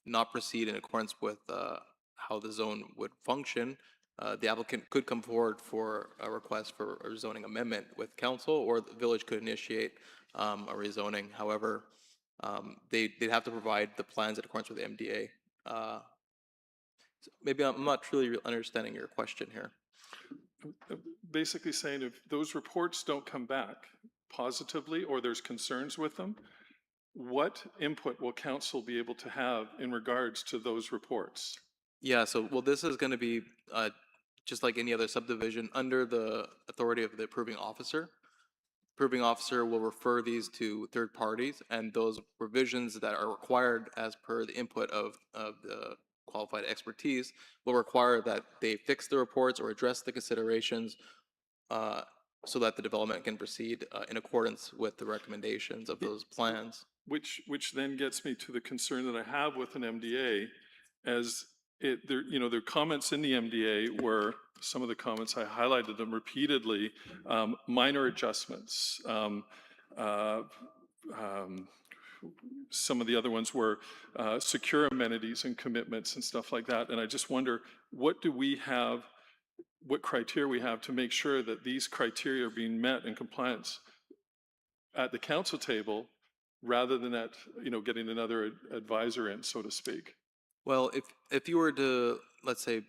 not proceed in accordance with how the zone would function, the applicant could come forward for a request for a rezoning amendment with council, or the village could initiate a rezoning. However, they'd have to provide the plans in accordance with the MDA. So maybe I'm not truly understanding your question here. Basically saying if those reports don't come back positively or there's concerns with them, what input will council be able to have in regards to those reports? Yeah, so, well, this is going to be just like any other subdivision under the authority of the approving officer. Approving officer will refer these to third parties, and those revisions that are required as per the input of the qualified expertise will require that they fix the reports or address the considerations so that the development can proceed in accordance with the recommendations of those plans. Which then gets me to the concern that I have with an MDA, as their comments in the MDA were, some of the comments, I highlighted them repeatedly, minor adjustments. Some of the other ones were secure amenities and commitments and stuff like that. And I just wonder, what do we have, what criteria we have to make sure that these criteria are being met in compliance at the council table, rather than at, getting another advisor in, so to speak? Well, if you were to, let's say,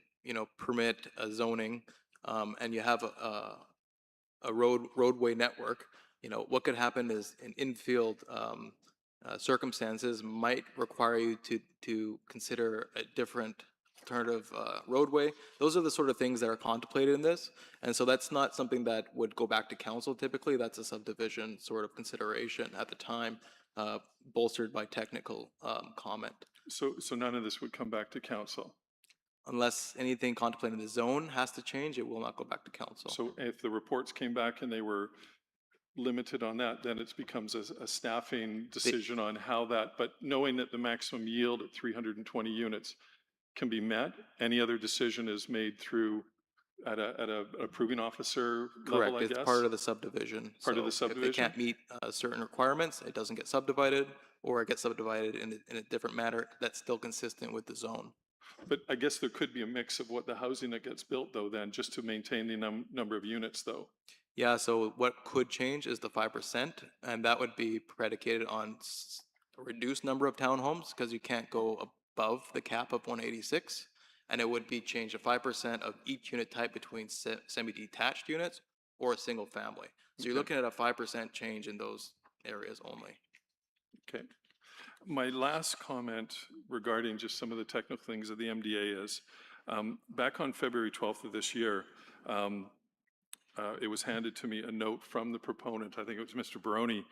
permit a zoning and you have a roadway network, what could happen is in infield circumstances might require you to consider a different alternative roadway. Those are the sort of things that are contemplated in this. And so that's not something that would go back to council typically. That's a subdivision sort of consideration at the time, bolstered by technical comment. So none of this would come back to council? Unless anything contemplated in the zone has to change, it will not go back to council. So if the reports came back and they were limited on that, then it becomes a staffing decision on how that, but knowing that the maximum yield at 320 units can be met, any other decision is made through at a approving officer level, I guess? Correct, it's part of the subdivision. Part of the So subdivision? if they can't meet certain requirements, it doesn't get subdivided, or it gets subdivided in a different manner that's still consistent with the zone. But I guess there could be a mix of what the housing that gets built, though, then, just to maintain the number of units, though. Yeah, so what could change is the 5%, and that would be predicated on a reduced number of townhomes, because you can't go above the cap of 186, and it would be changed to 5% of each unit type between semi-detached units or a single family. So you're looking at a 5% change in those areas only. Okay. My last comment regarding just some of the technical things of the MDA is, back on February 12th of this year, it was handed to me a note from the proponent, I think it was Mr. Baroni,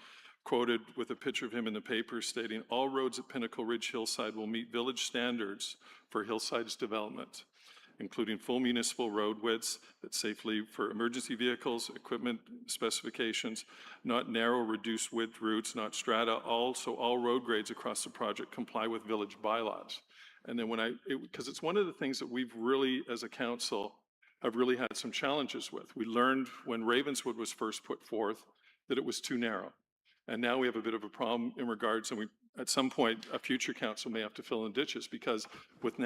quoted with a picture of him in the paper stating, "All roads at Pinnacle Ridge Hillside will meet village standards for Hillside's development, including full municipal road widths that safely for emergency vehicles, equipment specifications, not narrow reduced width routes, not strata. Also, all road grades across the project comply with village bylaws." And then because it's one of the things that we've really, as a council, have really had some challenges with. We learned when Ravenswood was first put forth that it was too narrow. And now we have a bit of a problem in regards, and at some point, a future council may have to fill in ditches, because with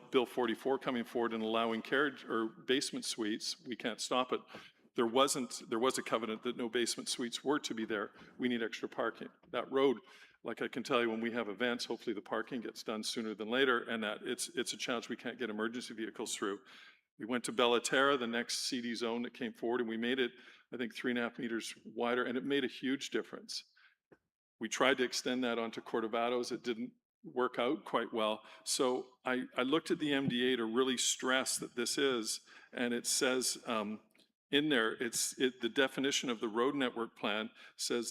Bill 44 coming forward and allowing carriage or basement suites, we can't stop it. There was a covenant that no basement suites were to be there. We need extra parking. That road, like I can tell you, when we have events, hopefully the parking gets done sooner than later, and that it's a challenge. We can't get emergency vehicles through. We went to Bellaterra, the next CD zone that came forward, and we made it, I think, 3.5 meters wider, and it made a huge difference. We tried to extend that onto Cordovados. It didn't work out quite well. So I looked at the MDA to really stress that this is, and it says in there, the definition of the road network plan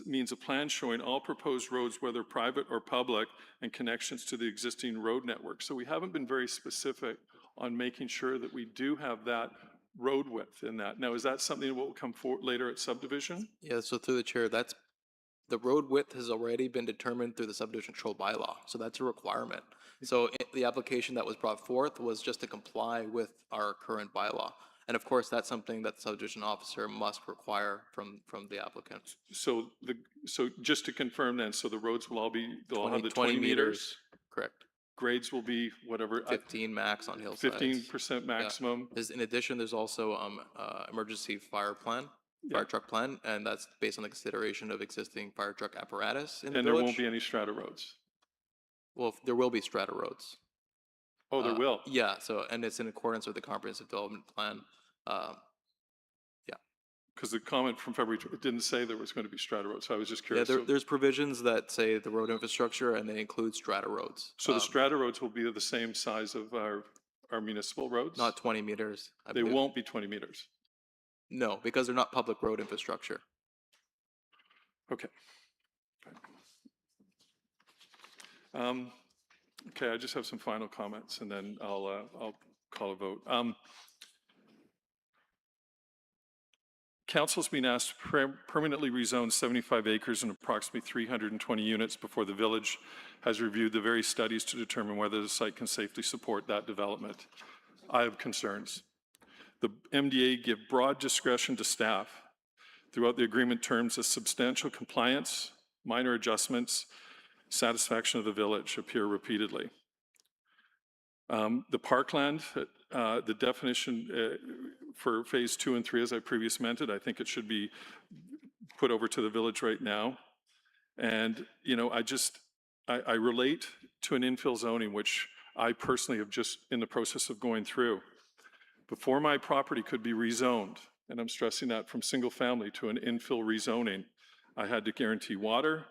means a plan showing all proposed roads, whether private or public, and connections to the existing road network. So we haven't been very specific on making sure that we do have that road width in that. Now, is that something that will come forward later at subdivision? Yeah, so through the chair, the road width has already been determined through the subdivision control bylaw, so that's a requirement. So the application that was brought forth was just to comply with our current bylaw. And of course, that's something that the subdivision officer must require from the applicant. So just to confirm then, so the roads will they'll all have the 20 20 meters? Correct. Grades will be whatever? 15 max on hillsides. 15% maximum? In addition, there's also emergency fire truck plan, and that's based on the consideration of existing fire truck apparatus in the And village. there won't be any strata roads? Well, there will be strata roads. Oh, there will? Yeah, and it's in accordance with the comprehensive development plan. Because the comment from February, it didn't say there was going to be strata roads, so I was just Yeah, curious. there's provisions that say the road infrastructure, and they include strata roads. So the strata roads will be the same size of our municipal roads? Not 20 meters. They won't be 20 meters? No, because they're not public road infrastructure. Okay. Okay, I just have some final comments, and then I'll call a vote. Council's been asked to permanently rezone 75 acres and approximately 320 units before the village has reviewed the various studies to determine whether the site can safely support that development. I have concerns. The MDA give broad discretion to staff throughout the agreement terms as substantial compliance, minor adjustments, satisfaction of the village appear repeatedly. The parkland, the definition for phase 2 and 3, as I previously mentioned, I think it should be put over to the village right now. And, you know, I relate to an infill zoning, which I personally have just in the process of going through. Before my property could be rezoned, and I'm stressing that from single family to an infill rezoning, I had to guarantee water,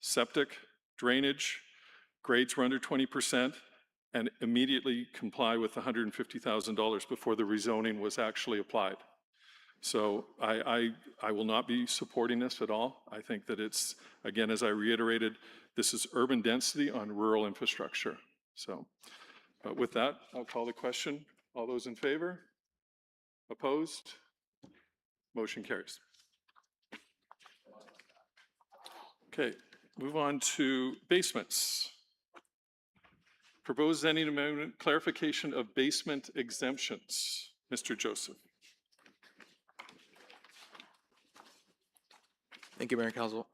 septic, drainage, grades were under 20%, and immediately comply with $150,000 before the rezoning was actually applied. So I will not be supporting this at all. I think that it's, again, as I reiterated, this is urban density on rural infrastructure. So, but with that, I'll call the question. All those in favor? Opposed? Motion carries. Okay, move on to basements. Proposed zoning amendment, clarification of basement exemptions. Mr. Joseph. Thank you, Mayor and Council.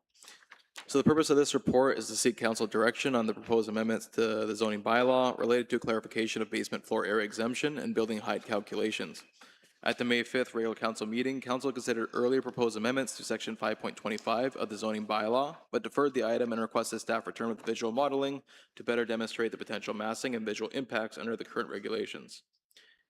So the purpose of this report is to seek council direction on the proposed amendments to the zoning bylaw related to clarification of basement floor area exemption and building height calculations. At the May 5th regular council meeting, council considered earlier proposed amendments to section 5.25 of the zoning bylaw, but deferred the item and requested staff return with visual modeling to better demonstrate the potential massing and visual impacts under the current regulations.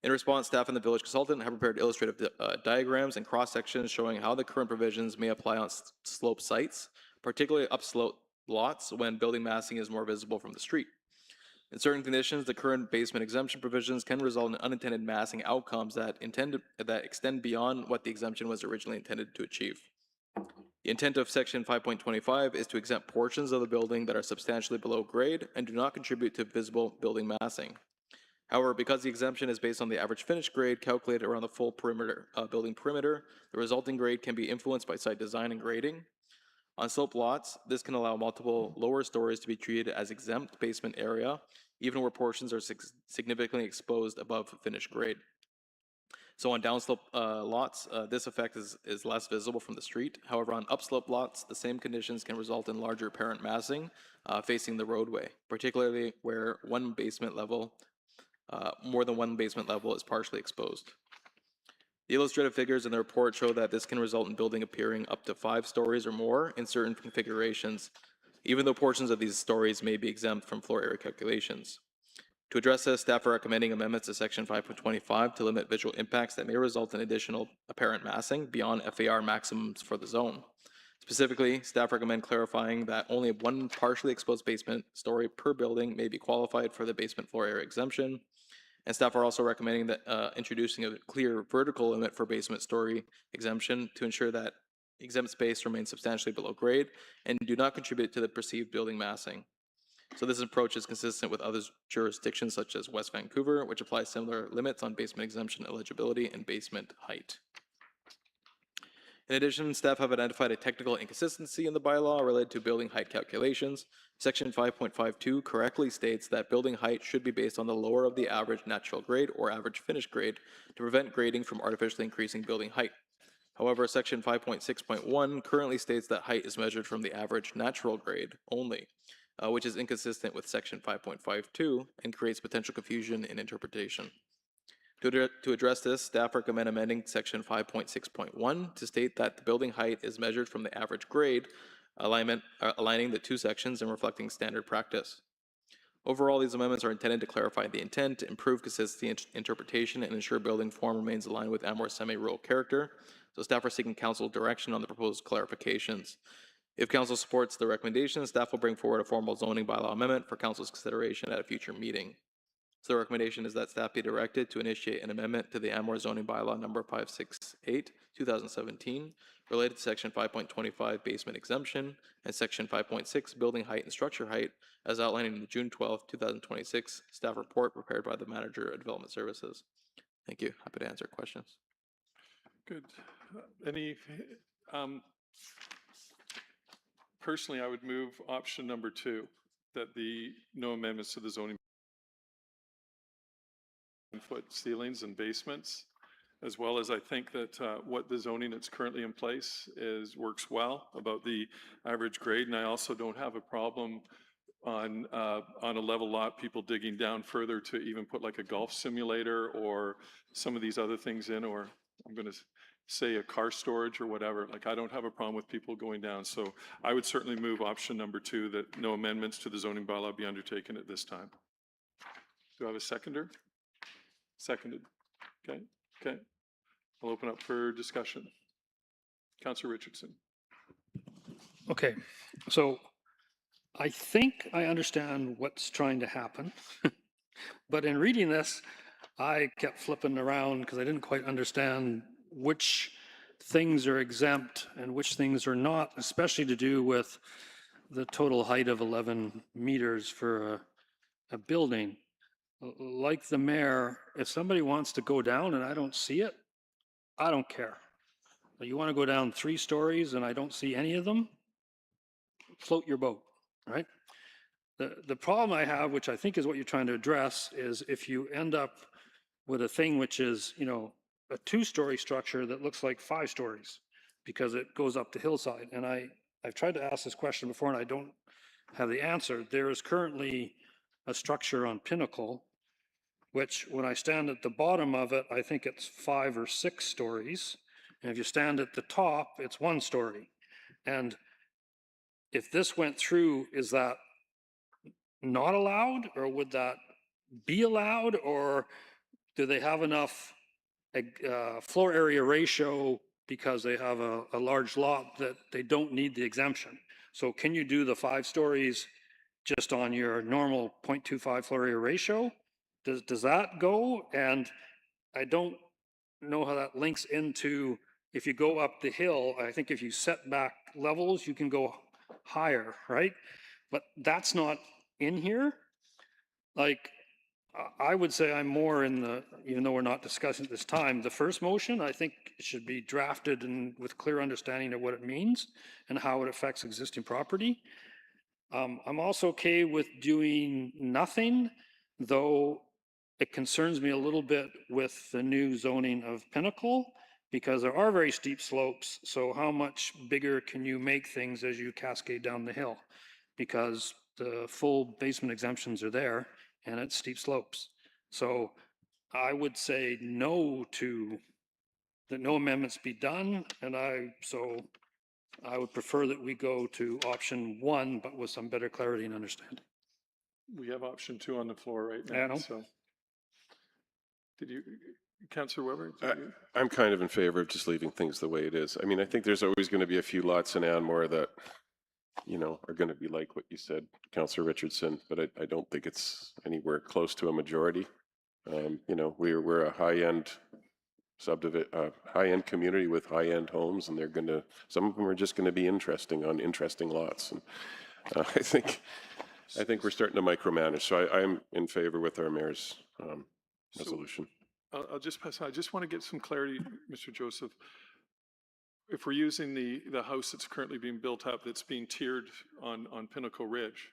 In response, staff and the village consultant have prepared illustrative diagrams and cross-sections showing how the current provisions may apply on slope sites, particularly upslope lots when building massing is more visible from the street. In certain conditions, the current basement exemption provisions can result in unintended massing outcomes that extend beyond what the exemption was originally intended to achieve. The intent of section 5.25 is to exempt portions of the building that are substantially below grade and do not contribute to visible building massing. However, because the exemption is based on the average finished grade calculated around the full perimeter, building perimeter, the resulting grade can be influenced by site design and grading. On slope lots, this can allow multiple lower stories to be treated as exempt basement area, even where portions are significantly exposed above finished grade. So on downslope lots, this effect is less visible from the street. However, on upslope lots, the same conditions can result in larger apparent massing facing the roadway, particularly where more than one basement level is partially exposed. The illustrative figures in the report show that this can result in building appearing up to 5 stories or more in certain configurations, even though portions of these stories may be exempt from floor area calculations. To address this, staff are recommending amendments to section 5.25 to limit visual impacts that may result in additional apparent massing beyond FAR maximums for the zone. Specifically, staff recommend clarifying that only one partially exposed basement story per building may be qualified for the basement floor area exemption. And staff are also recommending that introducing a clear vertical limit for basement story exemption to ensure that exempt space remains substantially below grade and do not contribute to the perceived building massing. So this approach is consistent with other jurisdictions such as West Vancouver, which applies similar limits on basement exemption eligibility and basement height. In addition, staff have identified a technical inconsistency in the bylaw related to building height calculations. Section 5.52 correctly states that building height should be based on the lower of the average natural grade or average finished grade to prevent grading from artificially increasing building height. However, section 5.6.1 currently states that height is measured from the average natural grade only, which is inconsistent with section 5.52 and creates potential confusion in interpretation. To address this, staff recommend amending section 5.6.1 to state that the building height is measured from the average grade, aligning the two sections and reflecting standard practice. Overall, these amendments are intended to clarify the intent, improve consistency in interpretation, and ensure building form remains aligned with Anmore's semi-rural character. So staff are seeking council direction on the proposed clarifications. If council supports the recommendation, staff will bring forward a formal zoning bylaw amendment for council's consideration at a future meeting. So the recommendation is that staff be directed to initiate an amendment to the Anmore zoning bylaw number 568, 2017, related to section 5.25 basement exemption and section 5.6 building height and structure height, as outlined in the June 12, 2026 staff report prepared by the Manager of Development Services. Thank you. Happy to answer questions. Good. Any, personally, I would move option number 2, that the no amendments to the zoning foot ceilings and basements, as well as I think that what the zoning that's currently in place works well about the average grade. And I also don't have a problem on a level lot, people digging down further to even put like a golf simulator or some of these other things in, or I'm going to say a car storage or whatever. Like, I don't have a problem with people going down. So I would certainly move option number 2, that no amendments to the zoning bylaw be undertaken at this time. Do I have a seconder? Seconded. Okay. Okay. I'll open up for discussion. Councillor Richardson. Okay, so I think I understand what's trying to happen, but in reading this, I kept flipping around because I didn't quite understand which things are exempt and which things are not, especially to do with the total height of 11 meters for a building. Like the mayor, if somebody wants to go down and I don't see it, I don't care. You want to go down 3 stories and I don't see any of them, float your boat, right? The problem I have, which I think is what you're trying to address, is if you end up with a thing which is, you know, a 2-story structure that looks like 5 stories because it goes up the hillside. And I've tried to ask this question before and I don't have the answer. There is currently a structure on Pinnacle, which when I stand at the bottom of it, I think it's 5 or 6 stories. And if you stand at the top, it's 1 story. And if this went through, is that not allowed, or would that be allowed, or do they have enough floor area ratio because they have a large lot that they don't need the exemption? So can you do the 5 stories just on your normal 0.25 floor area ratio? Does that go? And I don't know how that links into, if you go up the hill, I think if you set back levels, you can go higher, right? But that's not in here. Like, I would say I'm more in the, even though we're not discussing at this time, the first motion, I think it should be drafted and with clear understanding of what it means and how it affects existing property. I'm also okay with doing nothing, though it concerns me a little bit with the new zoning of Pinnacle, because there are very steep slopes. So how much bigger can you make things as you cascade down the hill? Because the full basement exemptions are there and it's steep slopes. So I would say no to, that no amendments be done. And I would prefer that we go to option 1, but with some better clarity and understanding. We have option 2 on the floor right now. Yeah, I know. So did you, Councillor Weber? I'm kind of in favor of just leaving things the way it is. I mean, I think there's always going to be a few lots in Anmore that, you know, are going to be like what you said, Councillor Richardson, but I don't think it's anywhere close to a majority. You know, we're a high-end high-end community with high-end homes, and some of them are just gonna be interesting on interesting lots. And I think we're starting to micromanage, so I'm in favor with our mayor's resolution. I'll just pass on. I just want to get some clarity, Mr. Joseph. If we're using the house that's currently being built up, that's being tiered on Pinnacle Ridge,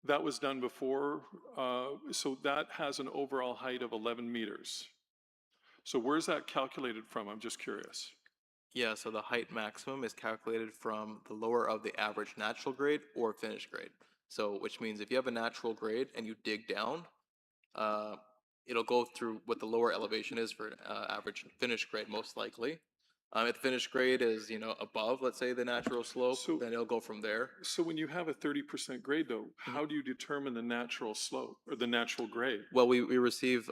that was done before, so that has an overall height of 11 meters. So where's that calculated from? I'm just curious. Yeah, so the height maximum is calculated from the lower of the average natural grade or finished grade. So, which means if you have a natural grade and you dig down, it'll go through what the lower elevation is for average finished grade, most likely. If the finished grade is, you know, above, let's say, the natural slope, then it'll go from there. So when you have a 30% grade, though, how do you determine the natural slope or the natural grade? Well, we receive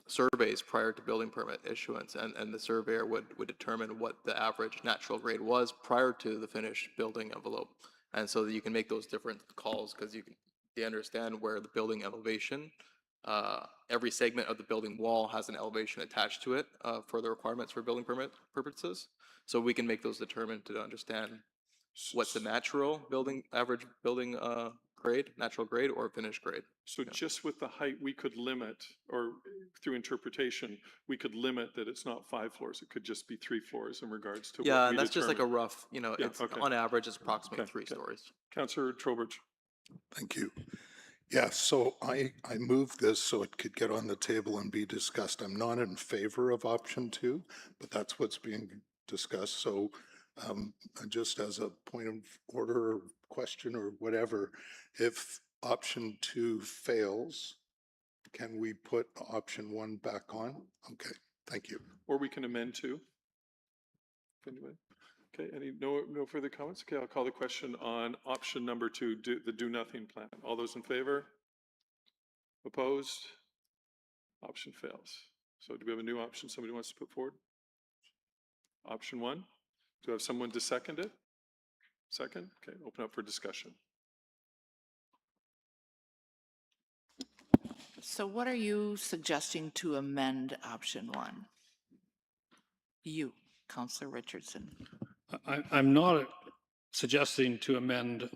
surveys prior to building permit issuance, and the surveyor would determine what the average natural grade was prior to the finished building envelope. And so that you can make those different calls because they understand where the building elevation, every segment of the building wall has an elevation attached to it for the requirements for building permit purposes. So we can make those determined to understand what's the natural building, average building grade, natural grade, or finished grade. So just with the height, we could limit, or through interpretation, we could limit that it's not 5 floors. It could just be 3 floors in regards to Yeah, what we and that's just like a determine. rough, you know, it's on average, it's approximately 3 stories. Councillor Trowbridge. Thank you. Yeah, so I moved this so it could get on the table and be discussed. I'm not in favor of option 2, but that's what's being discussed. So just as a point of order or question or whatever, if option 2 fails, can we put option 1 back on? Okay, thank you. Or we can amend 2. Anyway. Okay, no further comments? Okay, I'll call the question on option number 2, the do nothing plan. All those in favor? Opposed? Option fails. So do we have a new option somebody wants to put forward? Option 1? Do I have someone to second it? Second? Okay, open up for discussion. So what are you suggesting to amend option 1? You, Councillor Richardson. I'm not suggesting to amend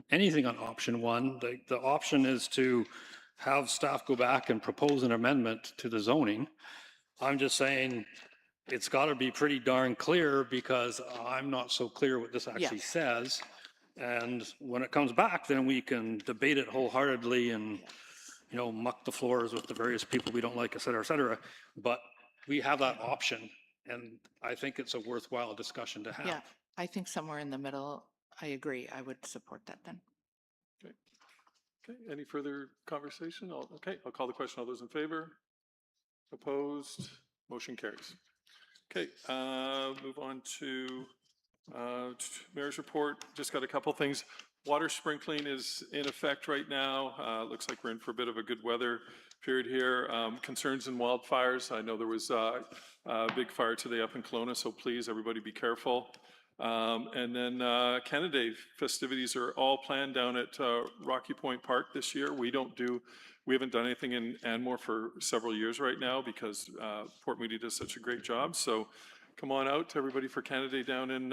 anything on option 1. The option is to have staff go back and propose an amendment to the zoning. I'm just saying it's got to be pretty darn clear because I'm not so clear what this actually says. And when it comes back, then we can debate it wholeheartedly and, you know, muck the floors with the various people we don't like, et cetera, et cetera. But we have that option. And I think it's a worthwhile discussion to have. Yeah, I think somewhere in the middle, I agree. I would support that then. Okay. Okay, any further conversation? Okay, I'll call the question. All those in favor? Opposed? Motion carries. Okay, move on to Mayor's report. Just got a couple things. Water sprinkling is in effect right now. Looks like we're in for a bit of a good weather period here. Concerns in wildfires. I know there was a big fire today up in Kelowna, so please, everybody be careful. And then Canada Day festivities are all planned down at Rocky Point Park this year. We haven't done anything in Anmore for several years right now because Port Moody does such a great job. So come on out, everybody, for Canada Day down in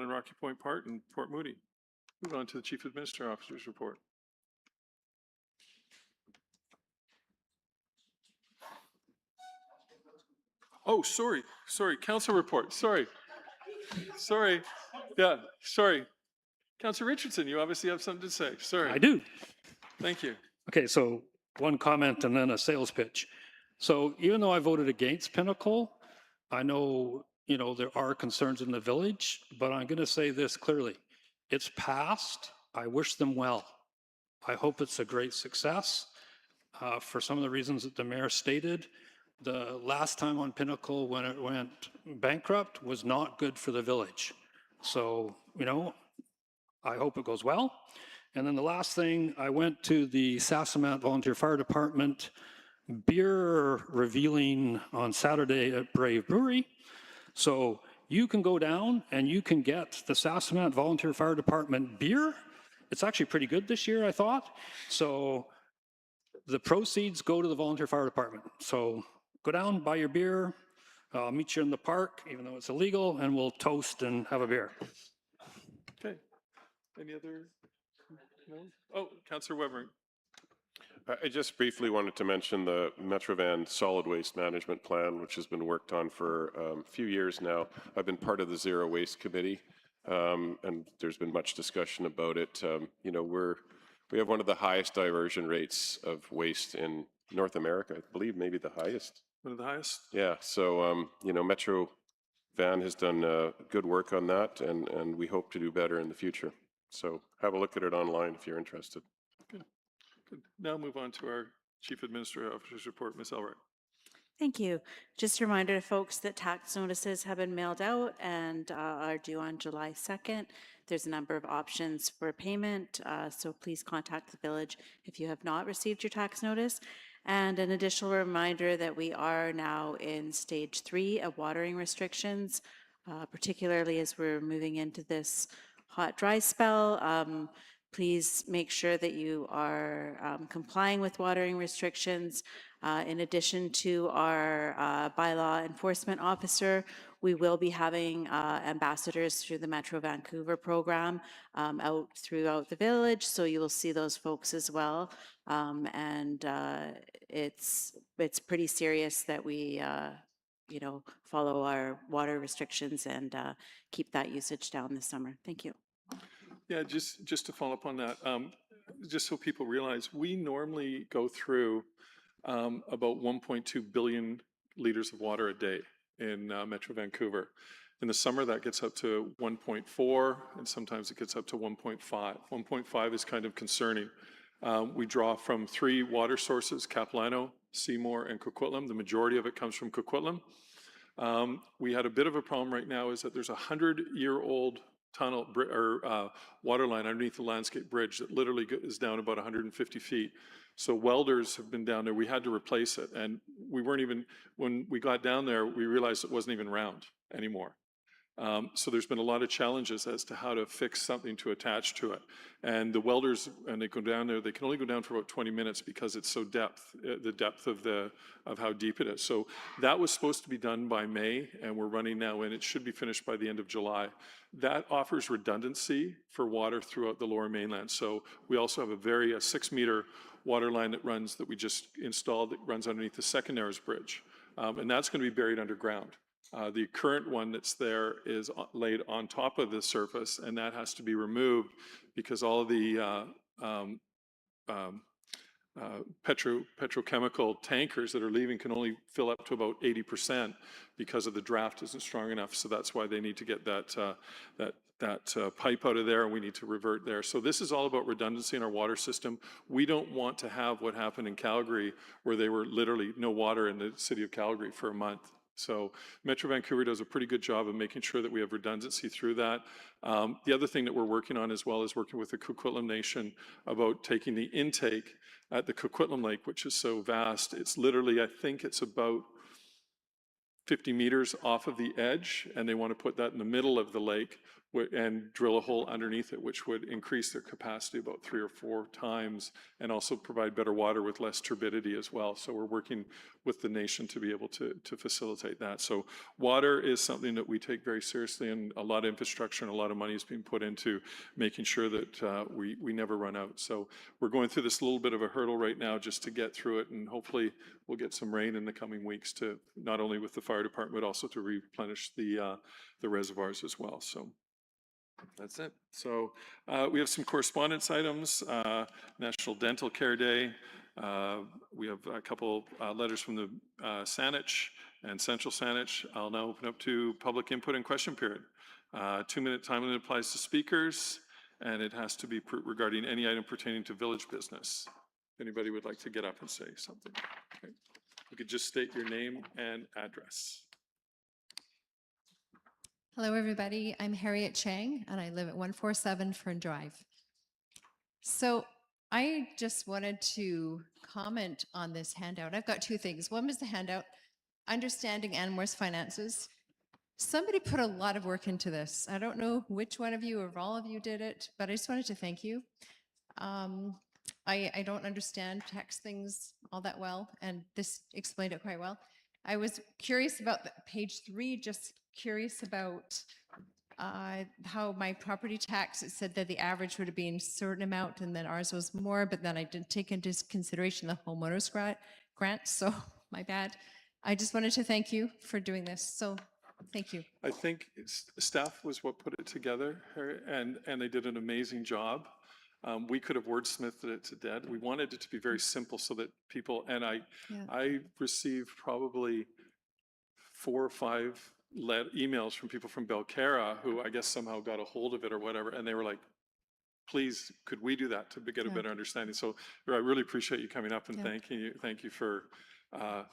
Rocky Point Park in Port Moody. Move on to the Chief Administrative Officer's report. Oh, sorry, council report, sorry. Yeah, sorry. Councillor Richardson, you obviously have something to say, sorry. I do. Thank you. Okay, so one comment and then a sales pitch. So even though I voted against Pinnacle, I know, you know, there are concerns in the village, but I'm going to say this clearly. It's passed. I wish them well. I hope it's a great success for some of the reasons that the mayor stated. The last time on Pinnacle when it went bankrupt was not good for the village. So, you know, I hope it goes well. And then the last thing, I went to the Sassamat Volunteer Fire Department beer revealing on Saturday at Brave Brewery. So you can go down and you can get the Sassamat Volunteer Fire Department beer. It's actually pretty good this year, I thought. So the proceeds go to the volunteer fire department. So go down, buy your beer. I'll meet you in the park, even though it's illegal, and we'll toast and have a beer. Okay. Any other? No? Oh, Councillor Weber. I just briefly wanted to mention the Metrovan Solid Waste Management Plan, which has been worked on for a few years now. I've been part of the Zero Waste Committee, and there's been much discussion about it. You know, we have one of the highest diversion rates of waste in North America. I believe maybe the highest. One of the highest? Yeah, so, you know, Metro Van has done good work on that, and we hope to do better in the future. So have a look at it online if you're interested. Good. Good. Now move on to our Chief Administrative Officer's report, Ms. Elright. Thank you. Just a reminder to folks that tax notices have been mailed out and are due on July 2nd. There's a number of options for payment, so please contact the village if you have not received your tax notice. And an additional reminder that we are now in stage 3 of watering restrictions, particularly as we're moving into this hot, dry spell. Please make sure that you are complying with watering restrictions. In addition to our bylaw enforcement officer, we will be having ambassadors through the Metro Vancouver program out throughout the village, so you will see those folks as well. It's pretty serious that we you know, follow our water restrictions and keep that usage down this summer. Thank you. Yeah, just to follow up on that, just so people realize, we normally go through about 1.2 billion liters of water a day in Metro Vancouver. In the summer, that gets up to 1.4, and sometimes it gets up to 1.5. 1.5 is kind of concerning. We draw from 3 water sources, Capilano, Seymour, and Coquitlam. The majority of it comes from Coquitlam. We had a bit of a problem right now is that there's a 100-year-old tunnel or water line underneath the landscape bridge that literally is down about 150 feet. So welders have been down there. We had to replace it. And we weren't even, when we got down there, we realized it wasn't even round anymore. So there's been a lot of challenges as to how to fix something to attach to it. And the welders, and they go down there, they can only go down for about 20 minutes because it's so the depth of how deep it is. So that was supposed to be done by May, and we're running now, and it should be finished by the end of July. That offers redundancy for water throughout the Lower Mainland. So we also have a 6-meter water line that we just installed that runs underneath the Second Narrows Bridge. And that's going to be buried underground. The current one that's there is laid on top of the surface, and that has to be removed because all of the petrochemical tankers that are leaving can only fill up to about 80% because of the draft isn't strong enough. So that's why they need to get that pipe out of there, and we need to revert there. So this is all about redundancy in our water system. We don't want to have what happened in Calgary, where they were literally no water in the city of Calgary for a month. So Metro Vancouver does a pretty good job of making sure that we have redundancy through that. The other thing that we're working on as well is working with the Coquitlam Nation about taking the intake at the Coquitlam Lake, which is so vast. It's literally, I think it's about 50 meters off of the edge, and they want to put that in the middle of the lake and drill a hole underneath it, which would increase their capacity about 3 or 4 times and also provide better water with less turbidity as well. So we're working with the nation to be able to facilitate that. So water is something that we take very seriously, and a lot of infrastructure and a lot of money is being put into making sure that we never run out. So we're going through this little bit of a hurdle right now just to get through it, and hopefully we'll get some rain in the coming weeks to not only with the fire department, but also to replenish the reservoirs as well. So that's it. So we have some correspondence items. National Dental Care Day. We have a couple letters from the Saanich and Central Saanich. I'll now open up to public input and question period. 2-minute time limit applies to speakers, and it has to be regarding any item pertaining to village business. If anybody would like to get up and say something. Okay. You could just state your name and address. Hello, everybody. I'm Harriet Chang, and I live at 147 Fern Drive. So I just wanted to comment on this handout. I've got 2 things. One was the handout, Understanding Anmore's Finances. Somebody put a lot of work into this. I don't know which one of you or all of you did it, but I just wanted to thank you. I don't understand tax things all that well, and this explained it quite well. I was curious about page 3, just curious about how my property tax, it said that the average would have been a certain amount and then ours was more, but then I didn't take into consideration the homeowner's grant, so my bad. I just wanted to thank you for doing this, so thank you. I think staff was what put it together, Harry, and they did an amazing job. We could have wordsmithed it to death. We wanted it to be very simple so that people, and I received probably 4 or 5 emails from people from Belcarra who I guess somehow got a hold of it or whatever, and they were like, please, could we do that to get a better understanding? So I really appreciate you coming up and thank you for,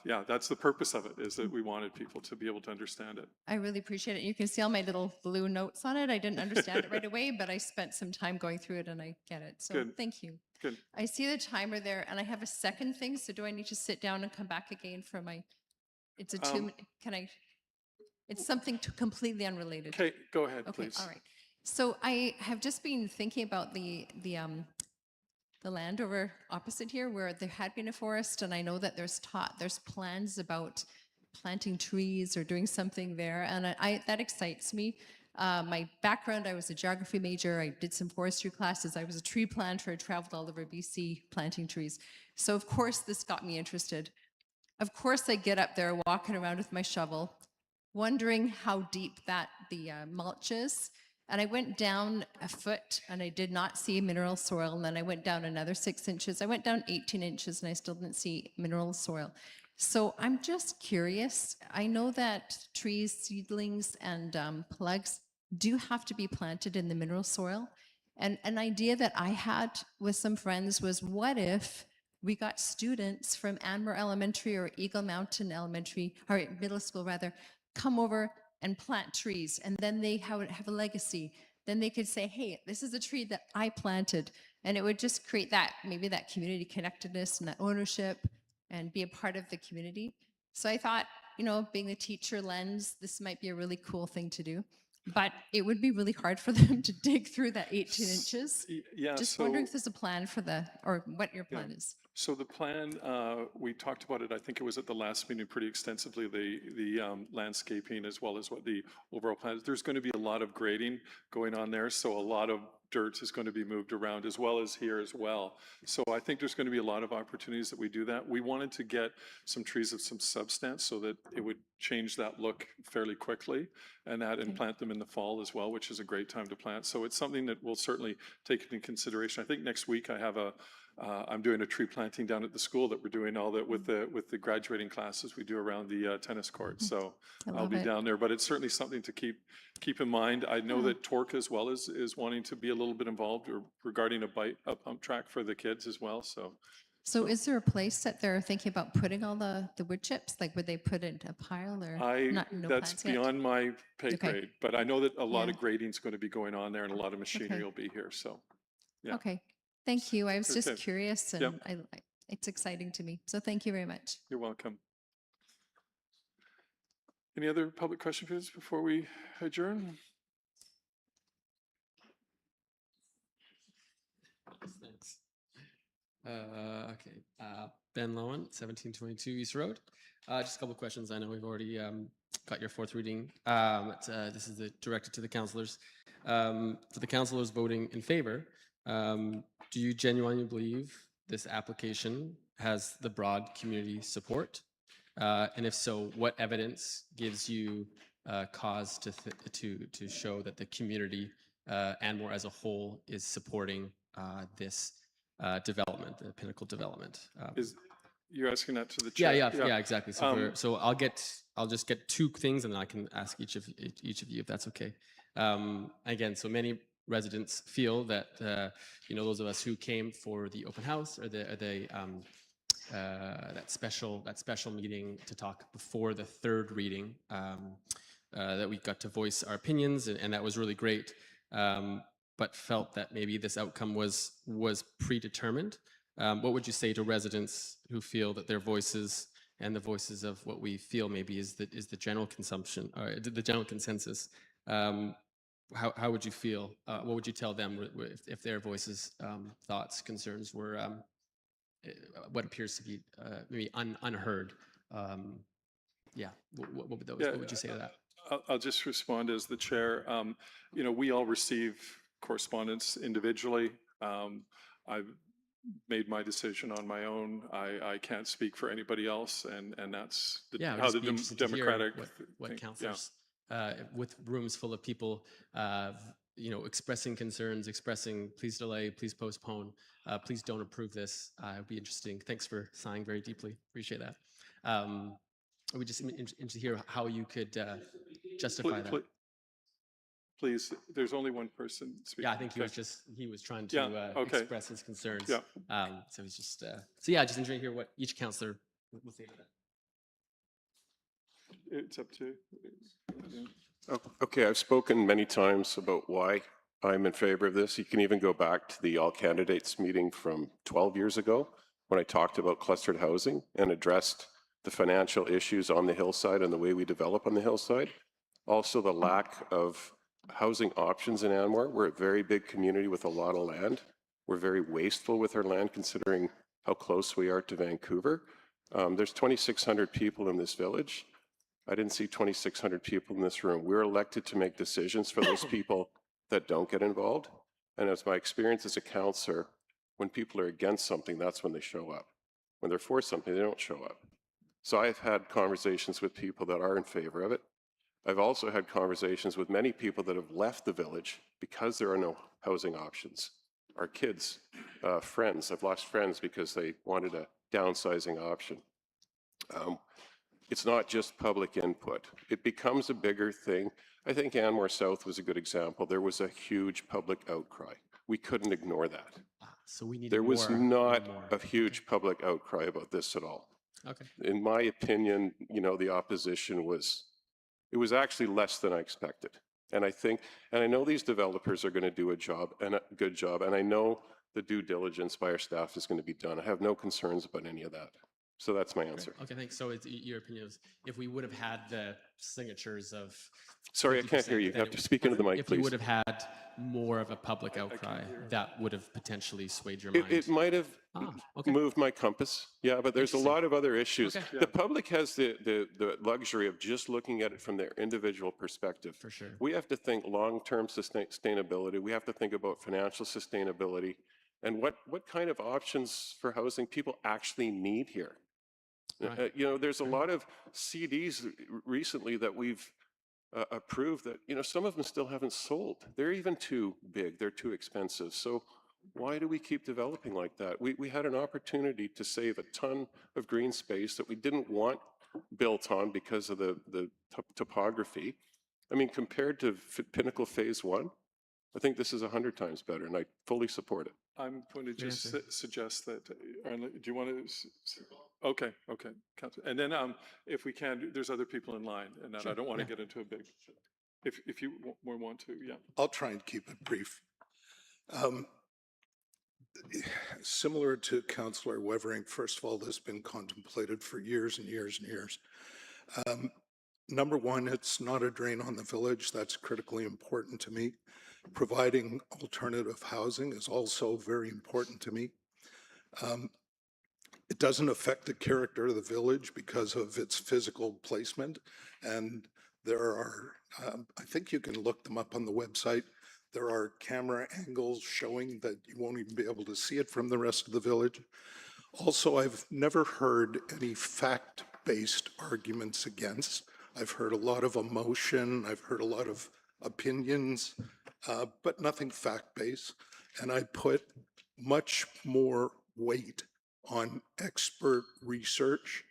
that's the purpose of it, is that we wanted people to be able to understand it. I really appreciate it. You can see all my little blue notes on it. I didn't understand it right away, but I spent some time going through it and I get it. So Good. thank you. Good. I see the timer there and I have a second thing. So do I need to sit down and come back again for my, it's a 2 minute, can I, it's something completely unrelated. Okay, go ahead, Okay, please. all right. So I have just been thinking about the land over opposite here where there had been a forest, and I know that there's plans about planting trees or doing something there, and that excites me. My background, I was a geography major. I did some forestry classes. I was a tree planter. I traveled all over BC planting trees. So of course this got me interested. Of course I get up there walking around with my shovel, wondering how deep the mulch is. And I went down a foot and I did not see mineral soil. And then I went down another 6 inches. I went down 18 inches and I still didn't see mineral soil. So I'm just curious. I know that trees, seedlings, and plugs do have to be planted in the mineral soil. And an idea that I had with some friends was, what if we got students from Anmore Elementary or Eagle Mountain Elementary, or middle school rather, come over and plant trees, and then they have a legacy. Then they could say, hey, this is a tree that I planted. And it would just create maybe that community connectedness and that ownership and be a part of the community. So I thought, being the teacher lens, this might be a really cool thing to do. But it would be really hard for them to dig through that 18 inches. Yeah, Just wondering if there's a plan for or what your plan is. So the plan, we talked about it, I think it was at the last meeting pretty extensively, the landscaping as well as what the overall plan is. There's going to be a lot of grading going on there, so a lot of dirt is going to be moved around as well as here as well. So I think there's going to be a lot of opportunities that we do that. We wanted to get some trees of some substance so that it would change that look fairly quickly, and plant them in the fall as well, which is a great time to plant. So it's something that we'll certainly take into consideration. I think next week I have I'm doing a tree planting down at the school that we're doing all that with the graduating classes we do around the tennis court. So I'll be down there, but it's certainly something to keep in mind. I know that Torque as well is wanting to be a little bit involved regarding a pump track for the kids as well. So is there a place that they're thinking about putting all the wood chips? Like, would they put it in a pile or no that's plans yet? beyond my pay Okay. grade, but I know that a lot of grading is going to be going on there and a lot of machinery will be here. So, yeah. Okay. Thank you. I was just Okay. curious, and Yep. it's exciting to me. So thank you very much. You're welcome. Any other public question for us before we adjourn? Thanks. Okay. Ben Lowen, 1722 East Road. Just a couple of questions. I know we've already got your fourth reading. This is directed to the councillors. For the councillors voting in favor, do you genuinely believe this application has the broad community support? And if so, what evidence gives you cause to show that the community, Anmore as a whole, is supporting this development, the Pinnacle development? You're asking that to the chair? Yeah, exactly. So I'll just get 2 things, and then I can ask each of you if that's okay. Again, so many residents feel that those of us who came for the open house or that special meeting to talk before the 3rd reading, that we got to voice our opinions, and that was really great. But felt that maybe this outcome was predetermined. What would you say to residents who feel that their voices and the voices of what we feel maybe is the general consumption or the general consensus how would you feel? What would you tell them if their voices, thoughts, concerns were what appears to be maybe unheard? Yeah, what would those? Yeah, What would you say to that? I'll just respond as the chair. We all receive correspondence individually. I've made my decision on my own. I can't speak for anybody else, and that's Yeah, it would how just the be interesting to hear democratic what thing- councillors with rooms full of people, expressing concerns, expressing please delay, please postpone, please don't approve this. It would be interesting. Thanks for sighing very deeply. Appreciate that. It would just be interesting to hear how you could justify that. Please, there's only one person speaking. Yeah, I think he was trying to okay. express his concerns. Yeah. So he's just so yeah, just enjoying to hear what each councillor will say to that. It's up to. Oh, okay, I've spoken many times about why I'm in favor of this. You can even go back to the all candidates meeting from 12 years ago when I talked about clustered housing and addressed the financial issues on the hillside and the way we develop on the hillside. Also the lack of housing options in Anmore. We're a very big community with a lot of land. We're very wasteful with our land considering how close we are to Vancouver. There's 2,600 people in this village. I didn't see 2,600 people in this room. We're elected to make decisions for those people that don't get involved. And as my experience as a counselor, when people are against something, that's when they show up. When they're for something, they don't show up. So I've had conversations with people that are in favor of it. I've also had conversations with many people that have left the village because there are no housing options. Our kids, friends, I've lost friends because they wanted a downsizing option. It's not just public input. It becomes a bigger thing. I think Anmore South was a good example. There was a huge public outcry. We couldn't ignore that. So we need. There was not a huge public outcry about this at all. Okay. In my opinion, the opposition was actually less than I expected. And I know these developers are going to do a good job, and I know the due diligence by our staff is going to be done. I have no concerns about any of that. So that's my answer. Okay, thanks. So your opinion is if we would have had the signatures of. Sorry, I can't hear you. You have to speak into the mic, if please. If we would have had more of a public outcry, that would have potentially swayed your mind. It might have moved my compass. Yeah, but there's a lot of other issues. Okay. The public has the luxury of just looking at it from their individual perspective. For sure. We have to think long-term sustainability. We have to think about financial sustainability and what kind of options for housing people actually need here. Right. There's a lot of CDs recently that we've approved that, some of them still haven't sold. They're even too big. They're too expensive. So why do we keep developing like that? We had an opportunity to save a ton of green space that we didn't want built on because of the topography. I mean, compared to Pinnacle Phase 1, I think this is 100 times better, and I fully support it. I'm going to just suggest that, do you want to? Okay. And then if we can, there's other people in line, and I don't want to get into a big, if you want to, yeah. I'll try and keep it brief. Similar to Councillor Wevering, first of all, this has been contemplated for years and years and years. Number one, it's not a drain on the village. That's critically important to me. Providing alternative housing is also very important to me. It doesn't affect the character of the village because of its physical placement. And there are, I think you can look them up on the website. There are camera angles showing that you won't even be able to see it from the rest of the village. Also, I've never heard any fact-based arguments against. I've heard a lot of emotion. I've heard a lot of opinions, but nothing fact-based. And I put much more weight on expert research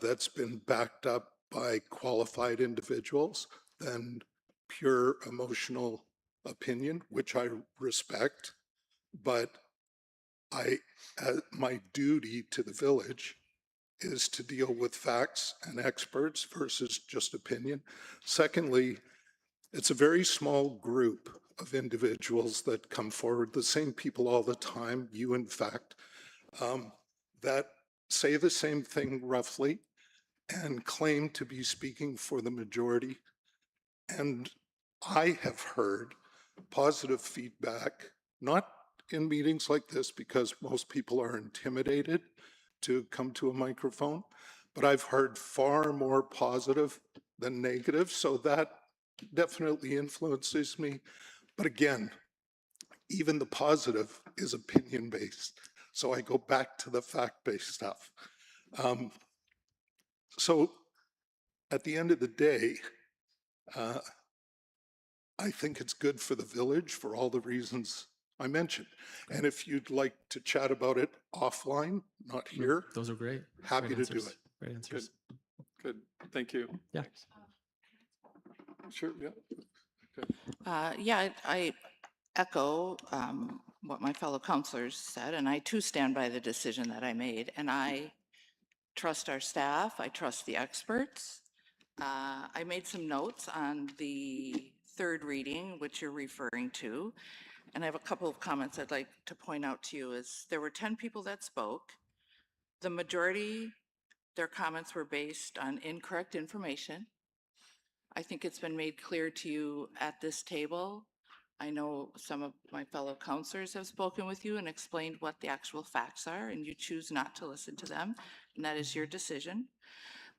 that's been backed up by qualified individuals than pure emotional opinion, which I respect. But my duty to the village is to deal with facts and experts versus just opinion. Secondly, it's a very small group of individuals that come forward, the same people all the time, you in fact, that say the same thing roughly and claim to be speaking for the majority. And I have heard positive feedback, not in meetings like this because most people are intimidated to come to a microphone, but I've heard far more positive than negative. So that definitely influences me. But again, even the positive is opinion-based. So I go back to the fact-based stuff. So at the end of the day, I think it's good for the village for all the reasons I mentioned. And if you'd like to chat about it offline, not here, Those are great. happy Great to do answers. it. Great answers. Good, thank you. Yeah. Sure, yeah. Yeah, I echo what my fellow counselors said, and I too stand by the decision that I made. And I trust our staff, I trust the experts. I made some notes on the third reading, which you're referring to. And I have a couple of comments I'd like to point out to you. Is there were 10 people that spoke. The majority, their comments were based on incorrect information. I think it's been made clear to you at this table. I know some of my fellow counselors have spoken with you and explained what the actual facts are, and you choose not to listen to them, and that is your decision.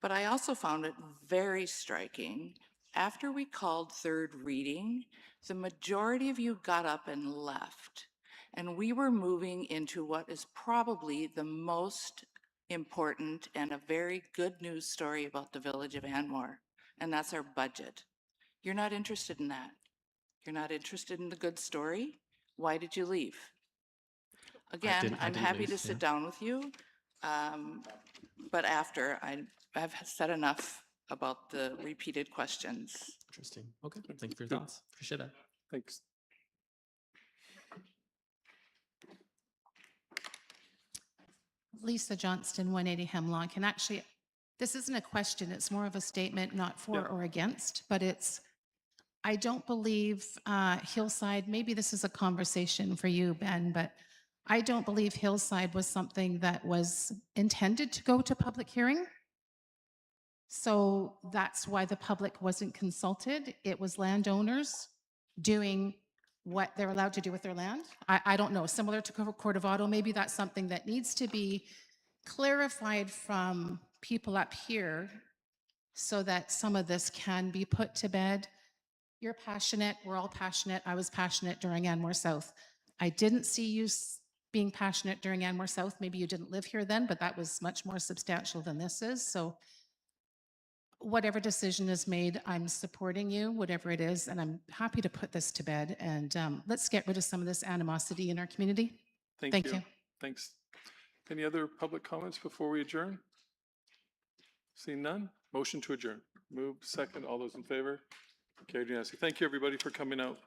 But I also found it very striking. After we called third reading, the majority of you got up and left. And we were moving into what is probably the most important and a very good news story about the village of Anmore, and that's our budget. You're not interested in that. You're not interested in the good story. Why did you leave? Again, I I'm didn't happy leave, to sit down with you, but after I've said enough about the repeated questions. Interesting. Okay. Thank you for your thoughts. Appreciate that. Thanks. Lisa Johnston, 180 Hemlock. And actually, this isn't a question, it's more of a statement, not for or against, but it's, I don't believe Hillside, maybe this is a conversation for you, Ben, but I don't believe Hillside was something that was intended to go to public hearing. So that's why the public wasn't consulted. It was landowners doing what they're allowed to do with their land. I don't know, similar to Court of Auto, maybe that's something that needs to be clarified from people up here so that some of this can be put to bed. You're passionate, we're all passionate. I was passionate during Anmore South. I didn't see you being passionate during Anmore South. Maybe you didn't live here then, but that was much more substantial than this is. So whatever decision is made, I'm supporting you, whatever it is, and I'm happy to put this to bed. And let's get rid of some of this animosity in our community. Thank you. Thanks. Any other public comments before we adjourn? Seeing none, motion to adjourn. Move second, all those in favor? Carried unanimously. Thank you, everybody, for coming out.